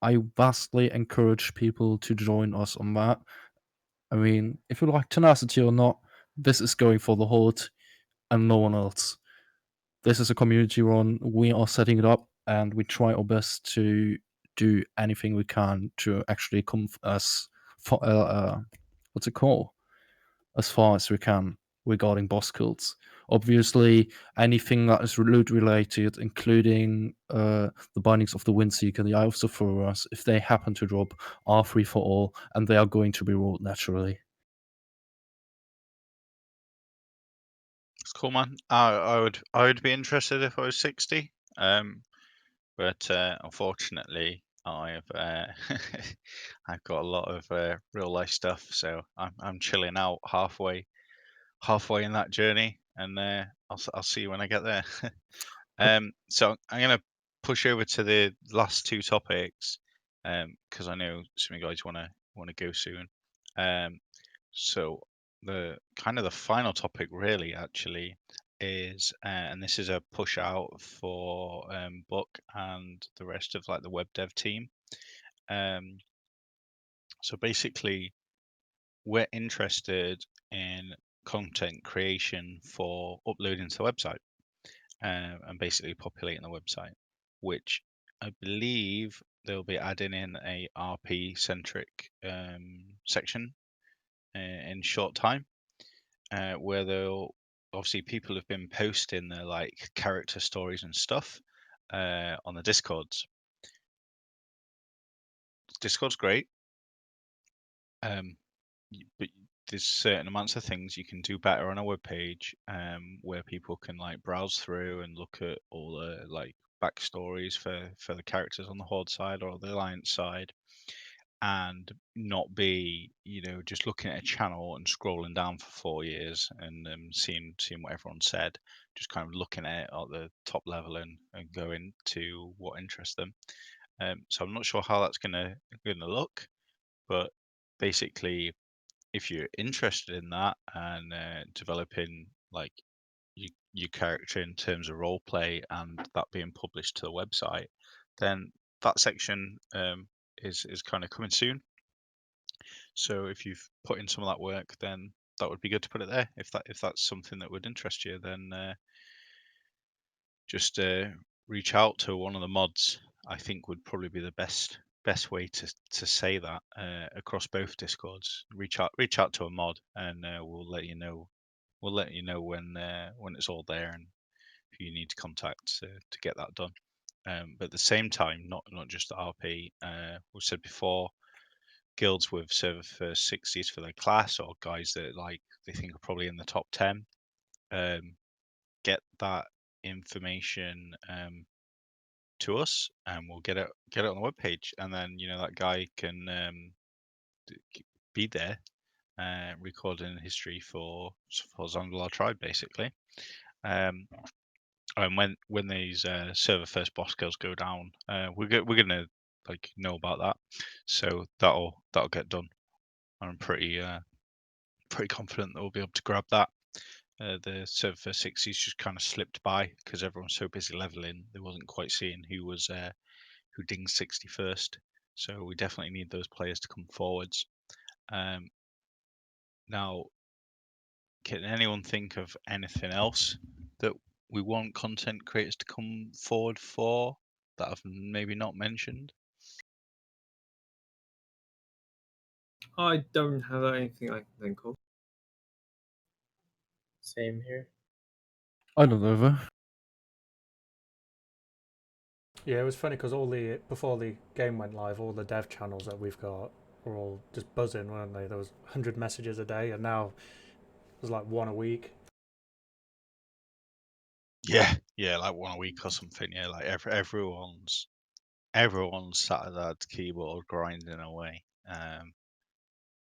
I vastly encourage people to join us on that. I mean, if you like tenacity or not, this is going for the Horde and no one else. This is a community run. We are setting it up, and we try our best to do anything we can to actually come as far, what's it called? As far as we can regarding boss kills. Obviously, anything that is loot related, including the bindings of the Windseeker, the Eye of Sephiroth, if they happen to drop, are free for all, and they are going to be rolled naturally. It's cool, man. I would be interested if I was 60. But unfortunately, I've I've got a lot of real life stuff, so I'm chilling out halfway in that journey, and I'll see you when I get there. So I'm gonna push over to the last two topics, because I know some of you guys wanna go soon. So the kind of the final topic really actually is, and this is a push out for Book and the rest of like the web dev team. So basically, we're interested in content creation for uploading to the website, and basically populating the website, which I believe they'll be adding in a RP centric section in short time, where they'll obviously people have been posting their like character stories and stuff on the Discords. Discord's great. but there's certain amounts of things you can do better on a web page, where people can like browse through and look at all the like backstories for the characters on the Horde side or the Alliance side, and not be, just looking at a channel and scrolling down for 4 years and seeing what everyone said, just kind of looking at it at the top level and going to what interests them. So I'm not sure how that's gonna look, but basically, if you're interested in that and developing like your character in terms of role play and that being published to the website, then that section is kind of coming soon. So if you've put in some of that work, then that would be good to put it there. If that's something that would interest you, then just reach out to one of the mods. I think would probably be the best way to say that across both discords. Reach out to a mod, and we'll let you know. We'll let you know when it's all there and who you need to contact to get that done. But at the same time, not just the RP. We've said before, guilds with server first 60s for their class, or guys that like they think are probably in the top 10. Get that information to us, and we'll get it on the webpage, and then that guy can be there, recording history for Zandalar tribe basically. And when these server first boss kills go down, we're gonna like know about that, so that'll get done. I'm pretty confident that we'll be able to grab that. The server first 60s just kind of slipped by because everyone's so busy leveling, they wasn't quite seeing who dinged 61st. So we definitely need those players to come forwards. Now, can anyone think of anything else that we want content creators to come forward for that I've maybe not mentioned? I don't have anything I can think of. Same here. I don't know though. Yeah, it was funny because before the game went live, all the dev channels that we've got were all just buzzing, weren't they? There was 100 messages a day, and now there's like one a week. Yeah, like one a week or something. Yeah, like everyone's sat at that keyboard grinding away, and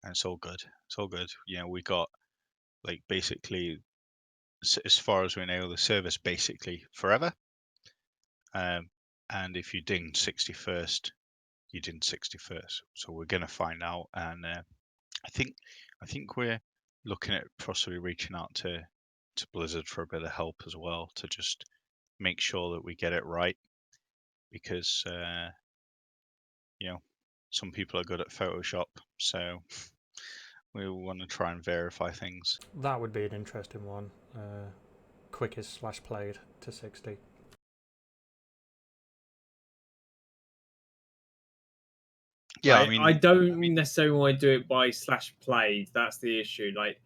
it's all good. It's all good. We got like basically, as far as we know, the service basically forever. And if you ding 61st, you ding 61st. So we're gonna find out, and I think we're looking at possibly reaching out to Blizzard for a bit of help as well, to just make sure that we get it right, because some people are good at Photoshop, so we want to try and verify things. That would be an interesting one. Quickest / played to 60. Yeah, I don't necessarily want to do it by /played. That's the issue. Like,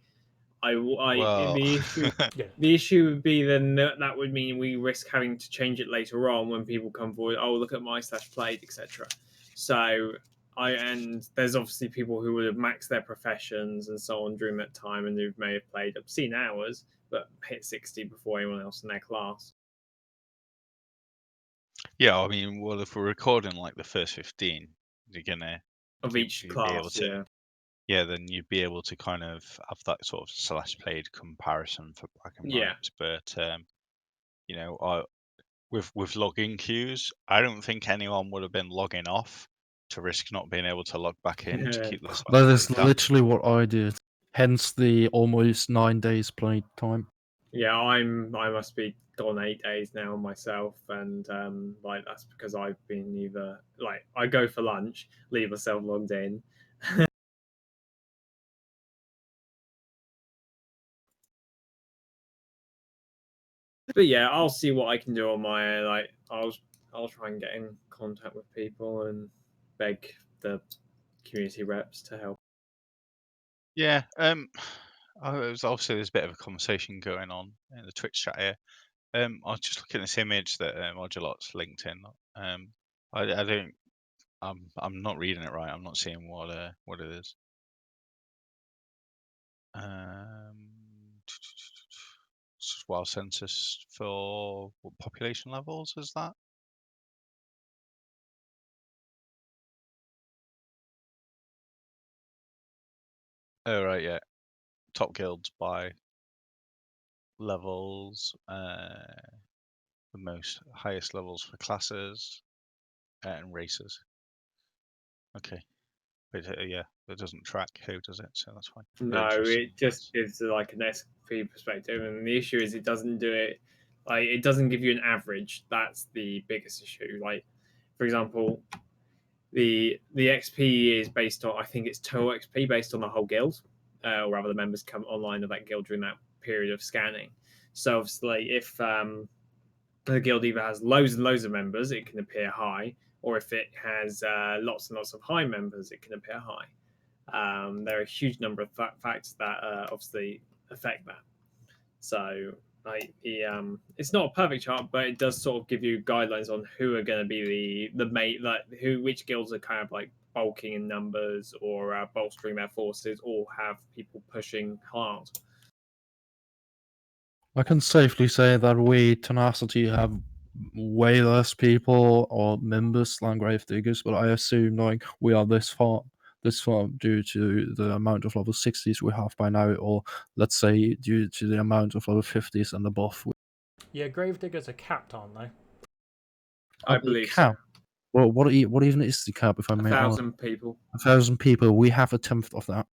well, the issue. Yeah, The issue would be then that would mean we risk having to change it later on when people come forward. Oh, look at my /played, etc. So and there's obviously people who would have maxed their professions and so on during that time, and who may have played obscene hours but hit 60 before anyone else in their class. yeah, I mean, well, if we're recording like the first 15, you're gonna Of each you'd be able class, to, yeah. yeah, then you'd be able to kind of have that sort of /played comparison for black and Yeah. white. But with login queues, I don't think anyone would have been logging off to risk not being able to log back in to keep the That is /played count. literally what I did. Hence the almost 9 days play time. Yeah, I must be gone 8 days now myself, and like that's because I've been either like I go for lunch, leave myself logged in. But yeah, I'll see what I can do on my like. I'll try and get in contact with people and beg the community reps to help. Yeah, there's also there's a bit of a conversation going on in the Twitch chat here. I was just looking at this image that Modulot's linked in. I don't. I'm not reading it right. I'm not seeing what it is. WoW census for what population levels is that? Oh right, yeah. Top guilds by levels, the most highest levels for classes and races. Okay, but yeah, that doesn't track who does it, so that's fine. No, it just gives like an SP perspective, and the issue is it doesn't do it. Like it doesn't give you an average. That's the biggest issue. Like, for example, the XP is based on, I think it's total XP based on the whole guild, or rather the members come online of that guild during that period of scanning. So obviously, if the guild either has loads and loads of members, it can appear high, or if it has lots and lots of high members, it can appear high. There are a huge number of factors that obviously affect that. So like it's not a perfect chart, but it does sort of give you guidelines on who are going to be the mate, like which guilds are kind of like bulking in numbers or bolstering their forces, or have people pushing hard. I can safely say that we, Tenacity, have way less people or members than Grave Diggers, but I assume like we are this far due to the amount of level 60s we have by now, or let's say due to the amount of level 50s and above. Yeah, Gravediggers are capped, aren't they? I believe so. Well, what even is the cap, if I may ask? 1,000 people. 1,000 people. We have a tenth of that.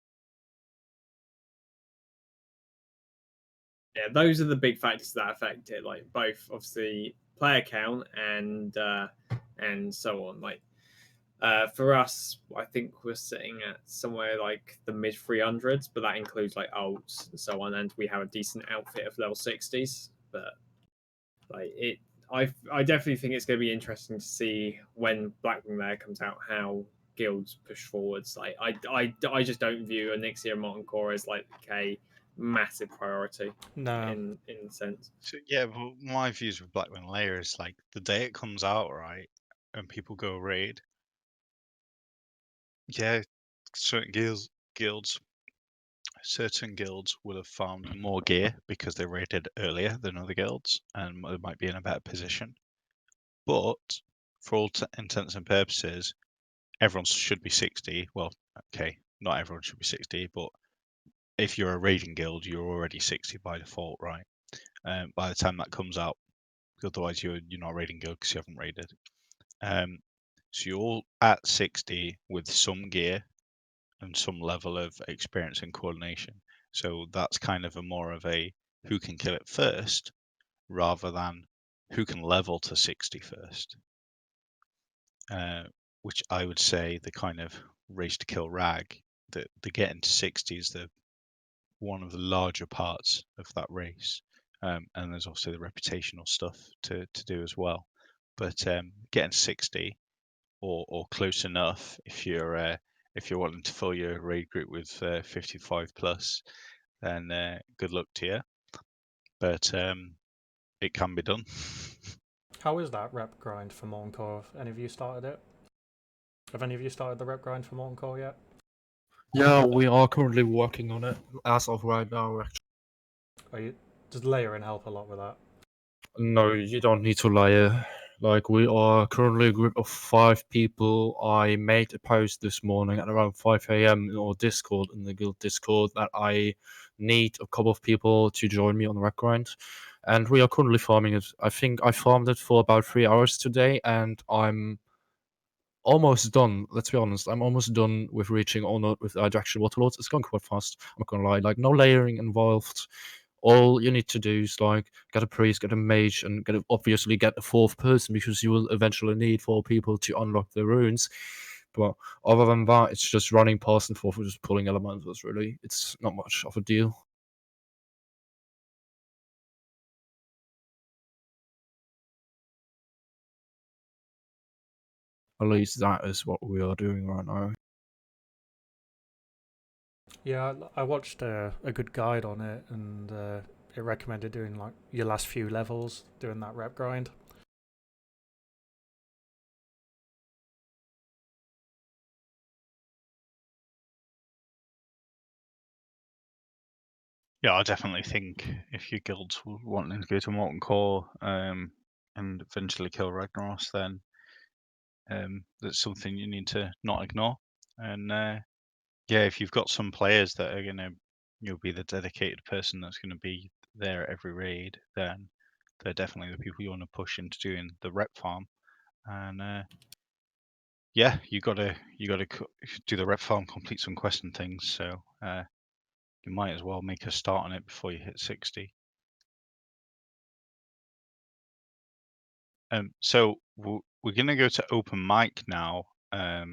Yeah, those are the big factors that affect it. Like both obviously player count and so on. Like for us, I think we're sitting at somewhere like the mid 300s, but that includes like alts and so on. And we have a decent outfit of level 60s. But like it, I definitely think it's going to be interesting to see when Blackwing Lair comes out how guilds push forwards. Like I just don't view Onyxia Molten Core as like a massive priority No. in a sense. So, yeah, but my views with Blackwing Layer is like the day it comes out, right, and people go raid. Yeah, certain certain guilds will have found more gear because they raided earlier than other guilds, and they might be in a better position. But for all intents and purposes, everyone should be 60. Well, okay, not everyone should be 60, but if you're a raiding guild, you're already 60 by default, right? By the time that comes out, otherwise you're not raiding guild because you haven't raided. So you're all at 60 with some gear and some level of experience and coordination. So that's kind of a more of a who can kill it first rather than who can level to 60 first. Which I would say the kind of race to kill rag, the getting to 60 is the one of the larger parts of that race. And there's also the reputational stuff to do as well. But getting 60 or close enough if you're wanting to fill your raid group with 55 plus, then good luck to you. But it can be done. How is that rep grind for Molten Core? Have any of you started it? Have any of you started the rep grind for Molten Core yet? Yeah, we are currently working on it as of right now. Actually. Does layering help a lot with that? No, you don't need to layer. Like, we are currently a group of 5 people. I made a post this morning at around 5 a.m. in our Discord, in the guild Discord, that I need a couple of people to join me on the rec grind. And we are currently farming it. I think I farmed it for about 3 hours today, and I'm almost done. Let's be honest, I'm almost done with reaching Honor with Direction Waterlords. It's going quite fast, I'm not gonna lie. Like, no layering involved. All you need to do is like get a priest, get a mage, and obviously get a 4th person, because you will eventually need 4 people to unlock the runes. But other than that, it's just running past and forth, just pulling elementals. Really, it's not much of a deal. At least that is what we are doing right now. Yeah, I watched a good guide on it, and it recommended doing like your last few levels, doing that rep grind. Yeah, I definitely think if your guild's wanting to go to Molten Core and eventually kill Ragnaros, then that's something you need to not ignore. And yeah, if you've got some players that are gonna, you'll be the dedicated person that's gonna be there at every raid, then they're definitely the people you want to push into doing the rep farm. And yeah, you gotta do the rep farm, complete some quests and things. So you might as well make a start on it before you hit 60. So we're gonna go to open mic now, but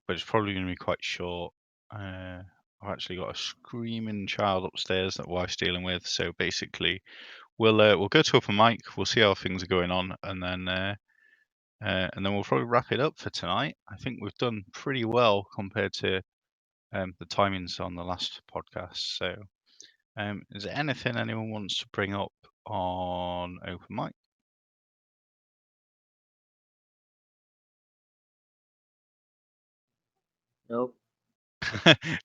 it's probably gonna be quite short. I've actually got a screaming child upstairs that wife's dealing with. So basically, we'll go to open mic. We'll see how things are going on, and then we'll probably wrap it up for tonight. I think we've done pretty well compared to the timings on the last podcast. So, is there anything anyone wants to bring up on open mic? Nope.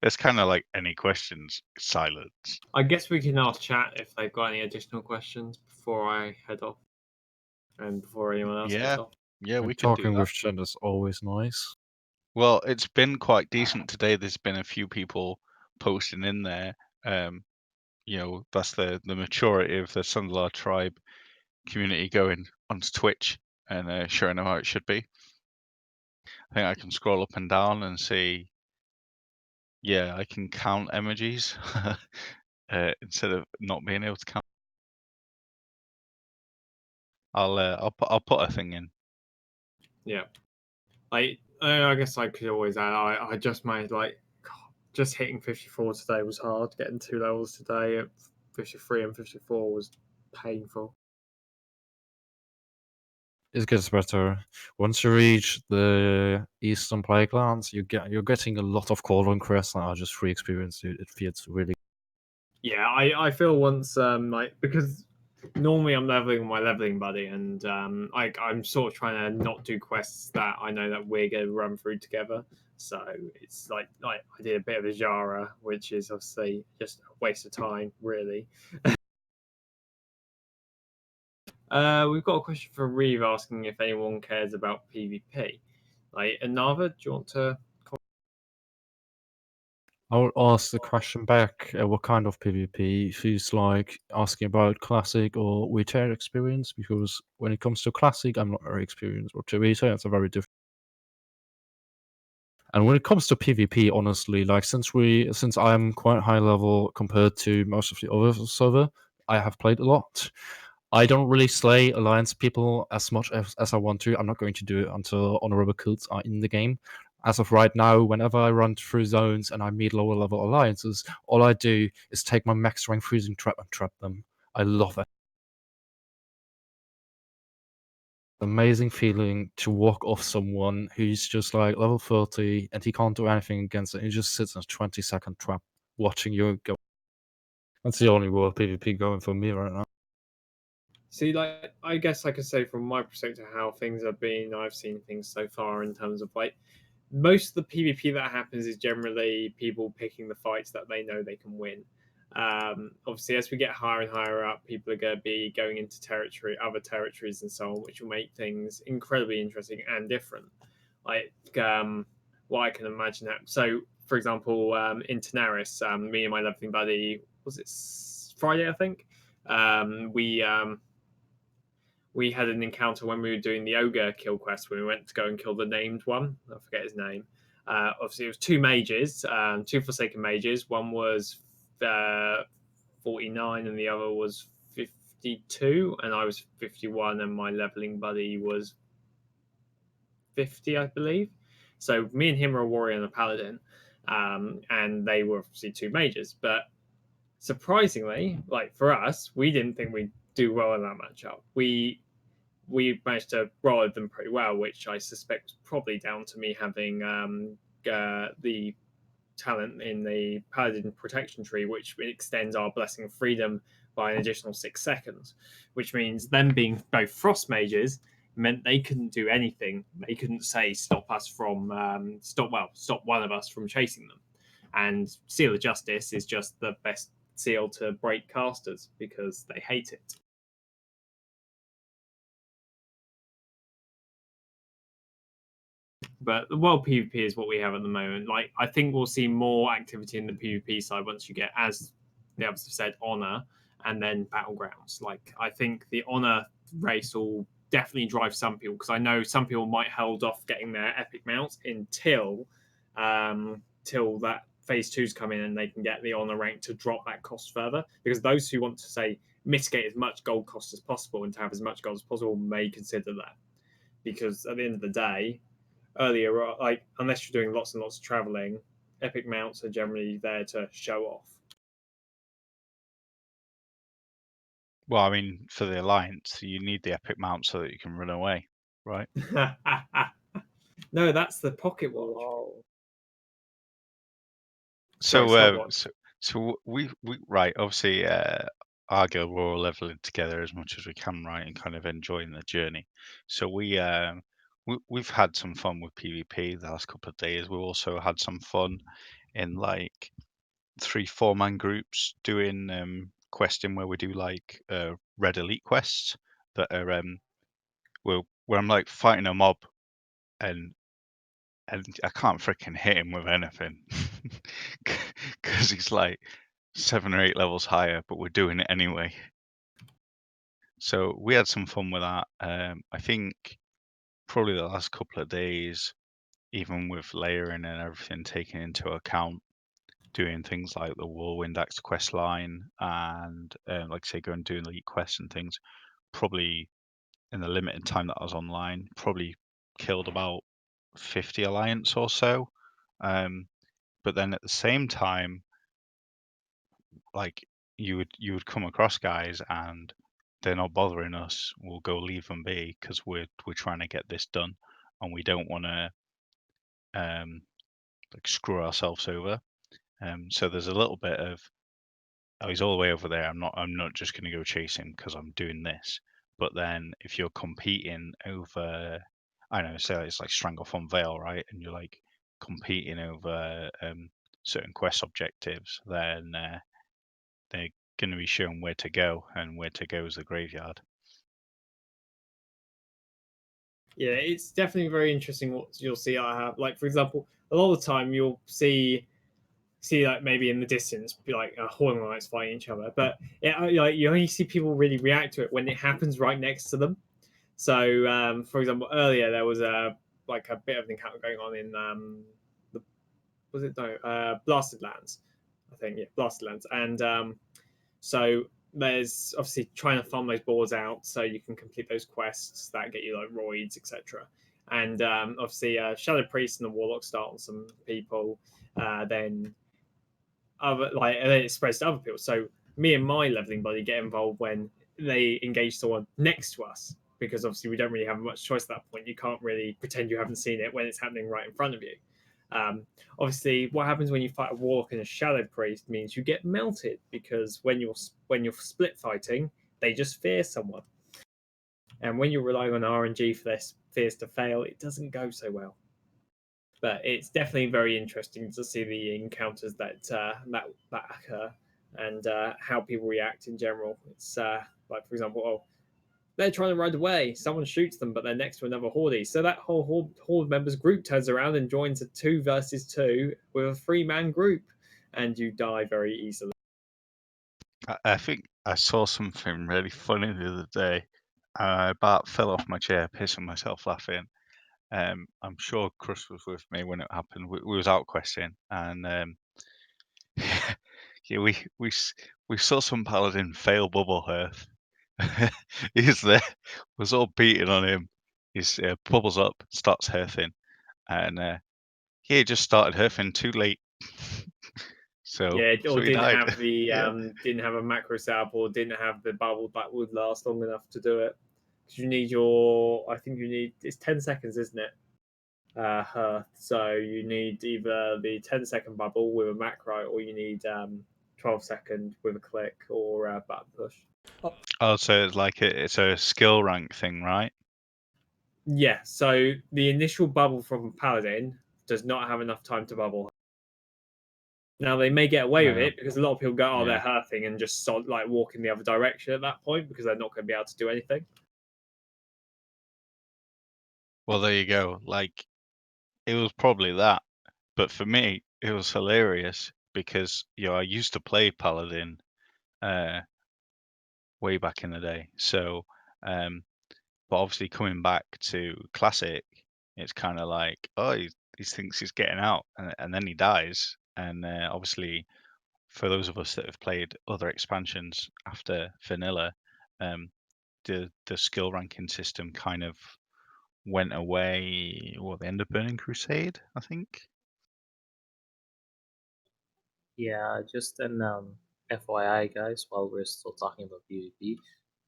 There's kind of like any questions, silence. I guess we can ask chat if they've got any additional questions before I head off and before anyone else Yeah, heads off. yeah, we Like, can do talking that. with chat is always nice. Well, it's been quite decent today. There's been a few people posting in there. That's the maturity of the Zandalar tribe community going onto Twitch and showing them how it should be. I think I can scroll up and down and see. Yeah, I can count emojis instead of not being able to count. I'll put a thing in. Yeah. I guess I could always add. I just managed just hitting 54 today was hard. Getting 2 levels today at 53 and 54 was painful. It gets better once you reach the Eastern Playgrounds. You're getting a lot of call quests that are just free experience. It feels really. Yeah, I feel once because normally I'm leveling my leveling buddy, and I'm sort of trying to not do quests that I know that we're going to run through together. So it's like I did a bit of a Jara, which is obviously just a waste of time, really. We've got a question from Reeve asking if anyone cares about PvP. Like Anava, do you want to? I'll ask the question back. What kind of PvP? If he's like asking about classic or retail experience, because when it comes to classic, I'm not very experienced. Or to retail, it's a very different. And when it comes to PvP, honestly, like since I'm quite high level compared to most of the other server, I have played a lot. I don't really slay alliance people as much as I want to. I'm not going to do it until honorable kills are in the game. As of right now, whenever I run through zones and I meet lower level alliances, all I do is take my max rank freezing trap and trap them. I love it. Amazing feeling to walk off someone who's just like level 30 and he can't do anything against it. He just sits in a 20-second trap watching you go. That's the only world PvP going for me right now. See, like I guess I could say from my perspective how things have been. I've seen things so far in terms of like most of the PvP that happens is generally people picking the fights that they know they can win. Obviously, as we get higher and higher up, people are going to be going into other territories, and so on, which will make things incredibly interesting and different. Like what I can imagine that. So, for example, in Tenaris, me and my lovely buddy, was it Friday? I think we had an encounter when we were doing the ogre kill quest when we went to go and kill the named one. I forget his name. Obviously, it was two mages, two Forsaken mages. One was 49 and the other was 52, and I was 51, and my leveling buddy was 50, I believe. So me and him are a warrior and a paladin, and they were obviously two mages. But surprisingly, like for us, we didn't think we'd do well in that matchup. We managed to roll them pretty well, which I suspect was probably down to me having the talent in the Paladin Protection Tree, which extends our Blessing of Freedom by an additional 6 seconds, which means them being both Frost Mages meant they couldn't do anything. They couldn't say stop one of us from chasing them. And Seal of Justice is just the best seal to break casters because they hate it. But the world PvP is what we have at the moment. Like, I think we'll see more activity in the PvP side once you get, as the others have said, Honor and then Battlegrounds. Like, I think the Honor race will definitely drive some people, because I know some people might hold off getting their epic mounts until till that phase 2's come in and they can get the Honor rank to drop that cost further. Because those who want to say mitigate as much gold cost as possible and to have as much gold as possible may consider that. Because at the end of the day, earlier, like, unless you're doing lots and lots of traveling, epic mounts are generally there to show off. Well, I mean, for the Alliance, you need the epic mount so that you can run away, right? No, that's the pocket watch. Wow. Sorry, stopwatch. So we right, obviously, our guild, we're all leveling together as much as we can, right, and kind of enjoying the journey. So we've had some fun with PvP the last couple of days. We've also had some fun in like 3-4 man groups doing questing, where we do like red elite quests that are where I'm like fighting a mob and I can't freaking hit him with anything because he's like 7 or 8 levels higher, but we're doing it anyway. So we had some fun with that. I think probably the last couple of days, even with layering and everything taken into account, doing things like the Whirlwind Axe quest line and like I say, going and doing elite quests and things, probably in the limited time that I was online, probably killed about 50 alliance or so. But then at the same time, like you would come across guys and they're not bothering us. We'll go leave them be because we're trying to get this done and we don't want to like screw ourselves over. So there's a little bit of, oh, he's all the way over there. I'm not just going to go chase him because I'm doing this. But then if you're competing over, I don't know, say it's like Stranglethorn Vale, right? And you're like competing over certain quest objectives, then they're going to be shown where to go, and where to go is the graveyard. Yeah, it's definitely very interesting what you'll see. I have, like, for example, a lot of the time you'll see like maybe in the distance be like Horn Knights fighting each other, but like you only see people really react to it when it happens right next to them. So for example, earlier there was a bit of an encounter going on in Blasted Lands, I think. Yeah, Blasted Lands. And so there's obviously trying to farm those boards out so you can complete those quests that get you like roids, etc. And obviously Shadow Priest and the Warlock start on some people, then and then it spreads to other people. So me and my leveling buddy get involved when they engage someone next to us, because obviously we don't really have much choice at that point. You can't really pretend you haven't seen it when it's happening right in front of you. Obviously, what happens when you fight a warlock and a shadow priest means you get melted, because when you're split fighting, they just fear someone, and when you're relying on RNG for their fears to fail, it doesn't go so well. But it's definitely very interesting to see the encounters that occur, and how people react in general. It's like, for example, they're trying to ride away, someone shoots them, but they're next to another horde. So that whole horde members group turns around and joins a 2 versus 2 with a 3-man group, and you die very easily. I think I saw something really funny the other day. I about fell off my chair, pissing myself laughing. I'm sure Chris was with me when it happened. We was out questing, and yeah, we saw some paladin fail Bubble Hearth. He's there, was all beating on him. He's bubbles up, starts hearthing, and he just started hearthing too late. Yeah, So or he didn't died. have the Yeah. didn't have a macro setup, or didn't have the bubble that would last long enough to do it. Because you need it's 10 seconds, isn't it? Hearth. So you need either the 10-second bubble with a macro, or you need 12-second with a click or a button push. Oh, so it's like it's a skill rank thing, right? Yeah, so the initial bubble from Paladin does not have enough time to bubble. Now they may get away with Yeah. it because a lot of people go, "Oh, Yeah. they're hurting," and just sort like walk in the other direction at that point because they're not going to be able to do anything. Well, there you go. Like, it was probably that, but for me, it was hilarious because I used to play Paladin way back in the day. So, but obviously coming back to Classic, it's kind of like, oh, he thinks he's getting out, and then he dies. And obviously, for those of us that have played other expansions after Vanilla, the skill ranking system kind of went away. Well, the end of Burning Crusade, I think. Yeah, just an FYI, guys, while we're still talking about PvP,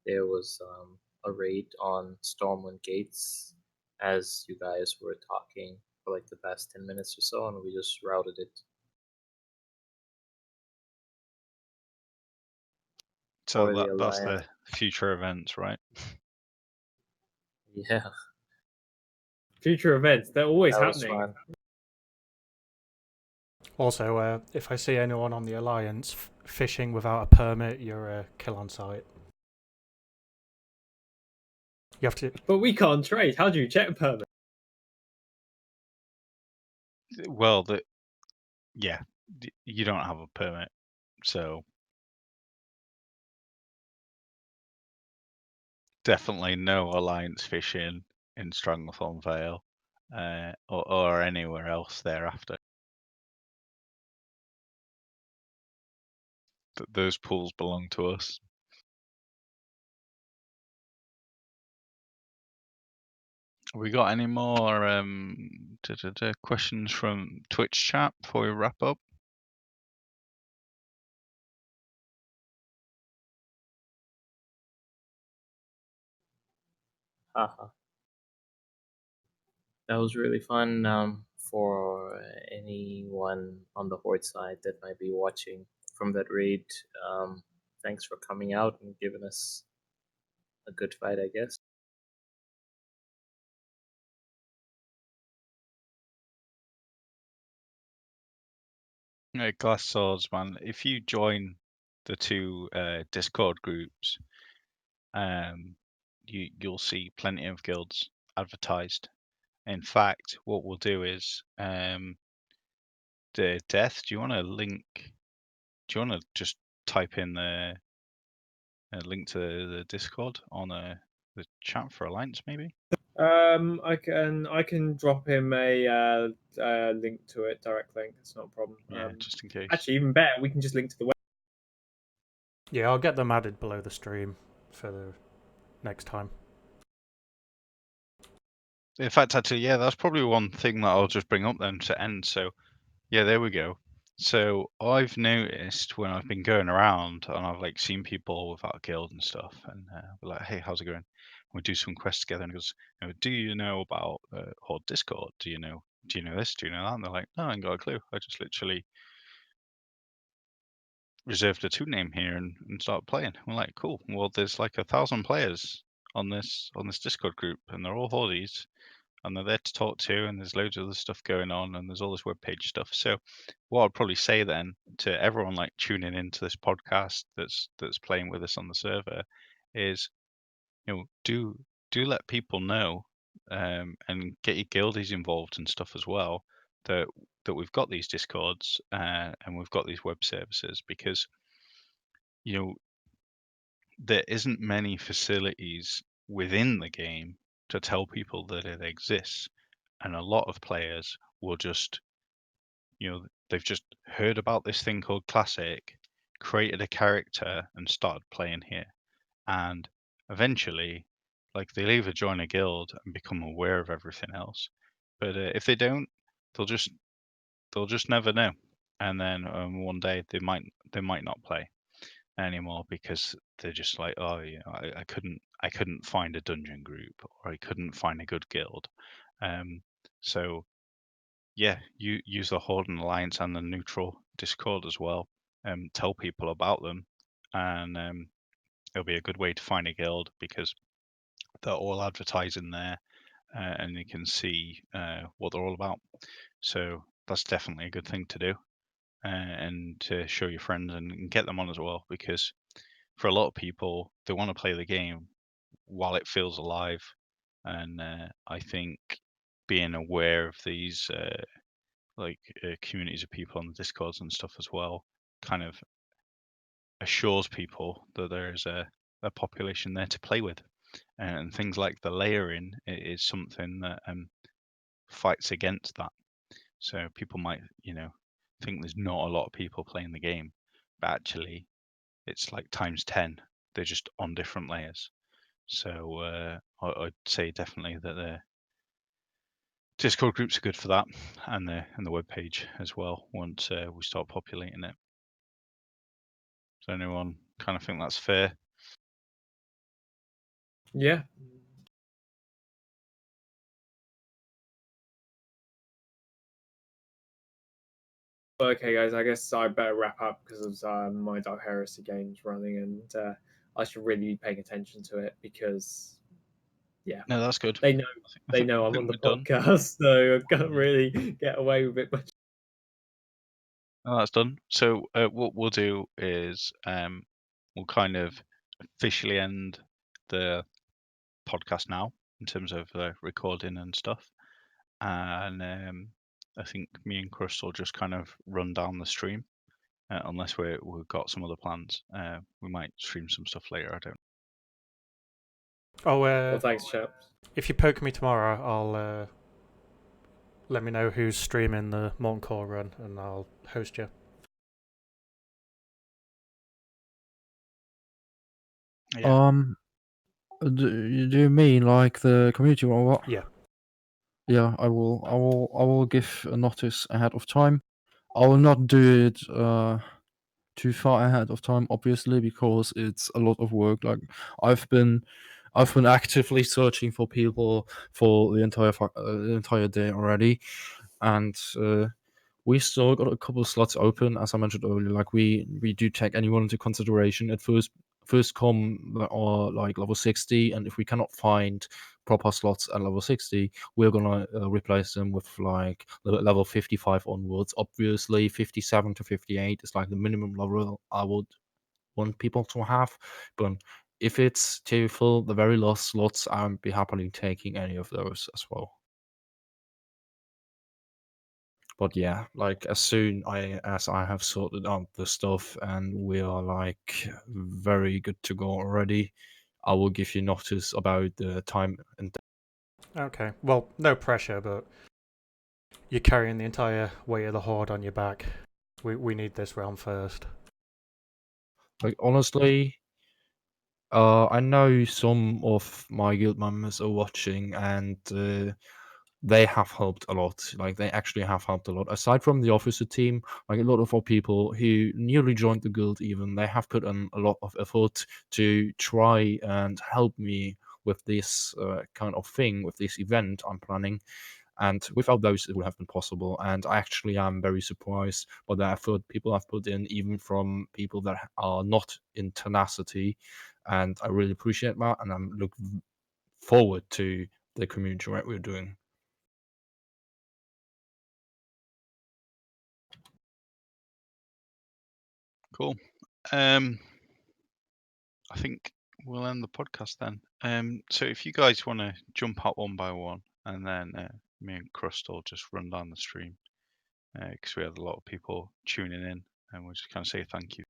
there was a raid on Stormwind Gates as you guys were talking for like the past 10 minutes or so, and we just routed it. So For the that's Alliance. the future events, right? Yeah, Future events, they're always that was happening. fun. Also, if I see anyone on the Alliance fishing without a permit, you're a kill on sight. You have to. But we can't trade. How do you check permit? Well, yeah, you don't have a permit, so definitely no alliance fishing in Stranglethorn Vale, or anywhere else thereafter. Those pools belong to us. Have we got any more questions from Twitch chat before we wrap up? Haha. That was really fun for anyone on the Horde side that might be watching from that raid. Thanks for coming out and giving us a good fight, I guess. Yeah, Glass Swords, man. If you join the two Discord groups, you'll see plenty of guilds advertised. In fact, what we'll do is, the Death. Do you want to link? Do you want to just type in the link to the Discord on the chat for Alliance, maybe? I can drop him a link to it, direct link. It's not a problem. Yeah, just in case. Actually, even better, we can just link to the web. Yeah, I'll get them added below the stream for the next time. In fact, actually, yeah, that's probably one thing that I'll just bring up then to end. So, yeah, there we go. So I've noticed when I've been going around and I've like seen people without a guild and stuff, and we're like, "Hey, how's it going?" We do some quests together, and he goes, "Do you know about Horde Discord? Do you know this? Do you know that?" And they're like, "No, I ain't got a clue. I just literally reserved a two name here and started playing." We're like, "Cool. Well, there's like 1,000 players on this Discord group, and they're all Hordies, and they're there to talk to, and there's loads of other stuff going on, and there's all this webpage stuff." So what I'd probably say then to everyone like tuning into this podcast that's playing with us on the server is, do let people know, and get your guildies involved and stuff as well, that we've got these discords, and we've got these web services, because you know there isn't many facilities within the game to tell people that it exists, and a lot of players will just, they've just heard about this thing called Classic, created a character and started playing here, and eventually, like, they'll either join a guild and become aware of everything else, but if they don't, they'll just never know, and then one day they might not play anymore because they're just like, oh, I couldn't find a dungeon group, or I couldn't find a good guild. So yeah, you use the Horde and Alliance and the neutral Discord as well. Tell people about them, and it'll be a good way to find a guild because they're all advertising there, and you can see what they're all about. So that's definitely a good thing to do. and to show your friends and get them on as well, because for a lot of people, they want to play the game while it feels alive. And I think being aware of these communities of people on the Discords and stuff as well kind of assures people that there is a population there to play with. And things like the layering is something that fights against that. So people might, think there's not a lot of people playing the game, but actually it's like times 10. They're just on different layers. So I'd say definitely that the Discord groups are good for that, and the web page as well. Once we start populating it, does anyone kind of think that's fair? Yeah. Okay, guys, I guess I better wrap up because of my Dark Heresy games running, and I should really be paying attention to it because, yeah, No, that's good. they know I think I'm on the we're done. podcast, so I can't really get away with it much. No, that's done. So what we'll do is we'll kind of officially end the podcast now in terms of recording and stuff. And I think me and Chris will just kind of run down the stream, unless we've got some other plans. We might stream some stuff later. I don't. Oh, Well, thanks, chaps. if you poke me tomorrow, I'll let me know who's streaming the Molten Core run, and I'll host you. Yeah. Do you mean like the community or what? Yeah. Yeah, I will. I will give a notice ahead of time. I will not do it too far ahead of time, obviously, because it's a lot of work. Like I've been, I've been actively searching for people for the entire day already, and we still got a couple of slots open, as I mentioned earlier. Like we do take anyone into consideration at first come or like level 60, and if we cannot find proper slots at level 60, we're gonna replace them with like level 55 onwards. Obviously 57 to 58 is like the minimum level I would want people to have, but if it's to fill the very last slots, I'd be happily taking any of those as well. But yeah, like as soon as I have sorted out the stuff and we are like very good to go already, I will give you notice about the time and Okay. Well, no pressure, but you're carrying the entire weight of the horde on your back. We need this realm first. like honestly, I know some of my guild members are watching and they have helped a lot. Like they actually have helped a lot. Aside from the officer team, like a lot of our people who newly joined the guild, even they have put in a lot of effort to try and help me with this kind of thing, with this event I'm planning. And without those, it would have been possible. And I actually am very surprised by the effort people have put in, even from people that are not in tenacity. And I really appreciate that. And I'm looking forward to the community right we're doing. Cool. I think we'll end the podcast then. So if you guys want to jump out one by one, and then me and Crust will just run down the stream, because we had a lot of people tuning in, and we'll just kind of say thank you.